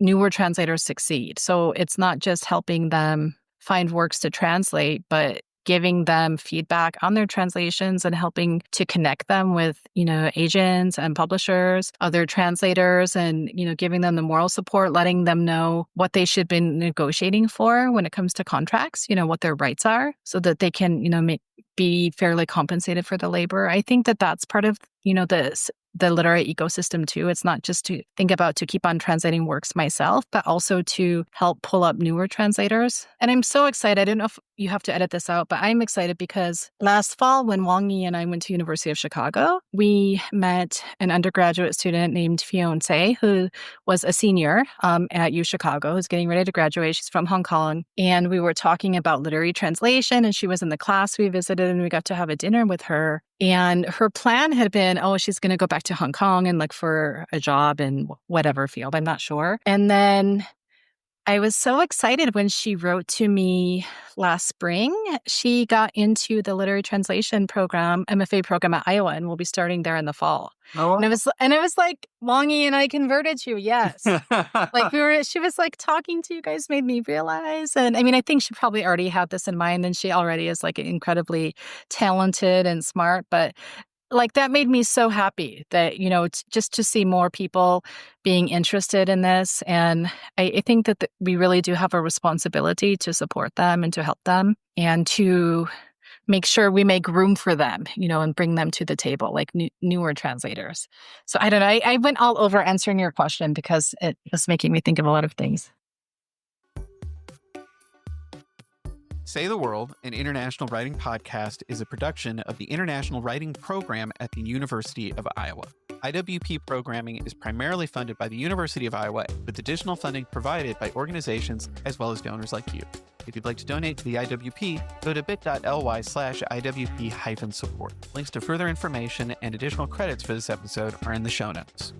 newer translators succeed. So it's not just helping them find works to translate, but giving them feedback on their translations and helping to connect them with, agents and publishers, other translators, and, giving them the moral support, letting them know what they should be negotiating for when it comes to contracts, what their rights are so that they can, be fairly compensated for the labor. I think that that's part of, the literary ecosystem too. It's not just to think about to keep on translating works myself, but also to help pull up newer translators. And I'm so excited. I don't know if you have to edit this out, but I'm excited because last fall when Wang Yi and I went to University of Chicago, we met an undergraduate student named Fiona, who was a senior at U Chicago, who's getting ready to graduate. She's from Hong Kong. And we were talking about literary translation, and she was in the class we visited, and we got to have a dinner with her. And her plan had been, she's going to go back to Hong Kong and look for a job in whatever field. I'm not sure. And then I was so excited when she wrote to me last spring. She got into the literary translation program, MFA program at Iowa, and we'll be starting there in the fall. Oh, wow. And I was like, Wang Yi and I converted you. Yes. She was like, talking to you guys made me realize. And I mean, I think she probably already had this in mind, and she already is like incredibly talented and smart. But that made me so happy that, just to see more people being interested in this. And I think that we really do have a responsibility to support them and to help them and to make sure we make room for them, and bring them to the table, like newer translators. So I don't know. I went all over answering your question because it was making me think of a lot of things. Say the World, an international writing podcast, is a production of the International Writing Program at the University of Iowa. IWP programming is primarily funded by the University of Iowa, with additional funding provided by organizations as well as donors like you. If you'd like to donate to the IWP, go to bit.ly/IWP-support. Links to further information and additional credits for this episode are in the show notes.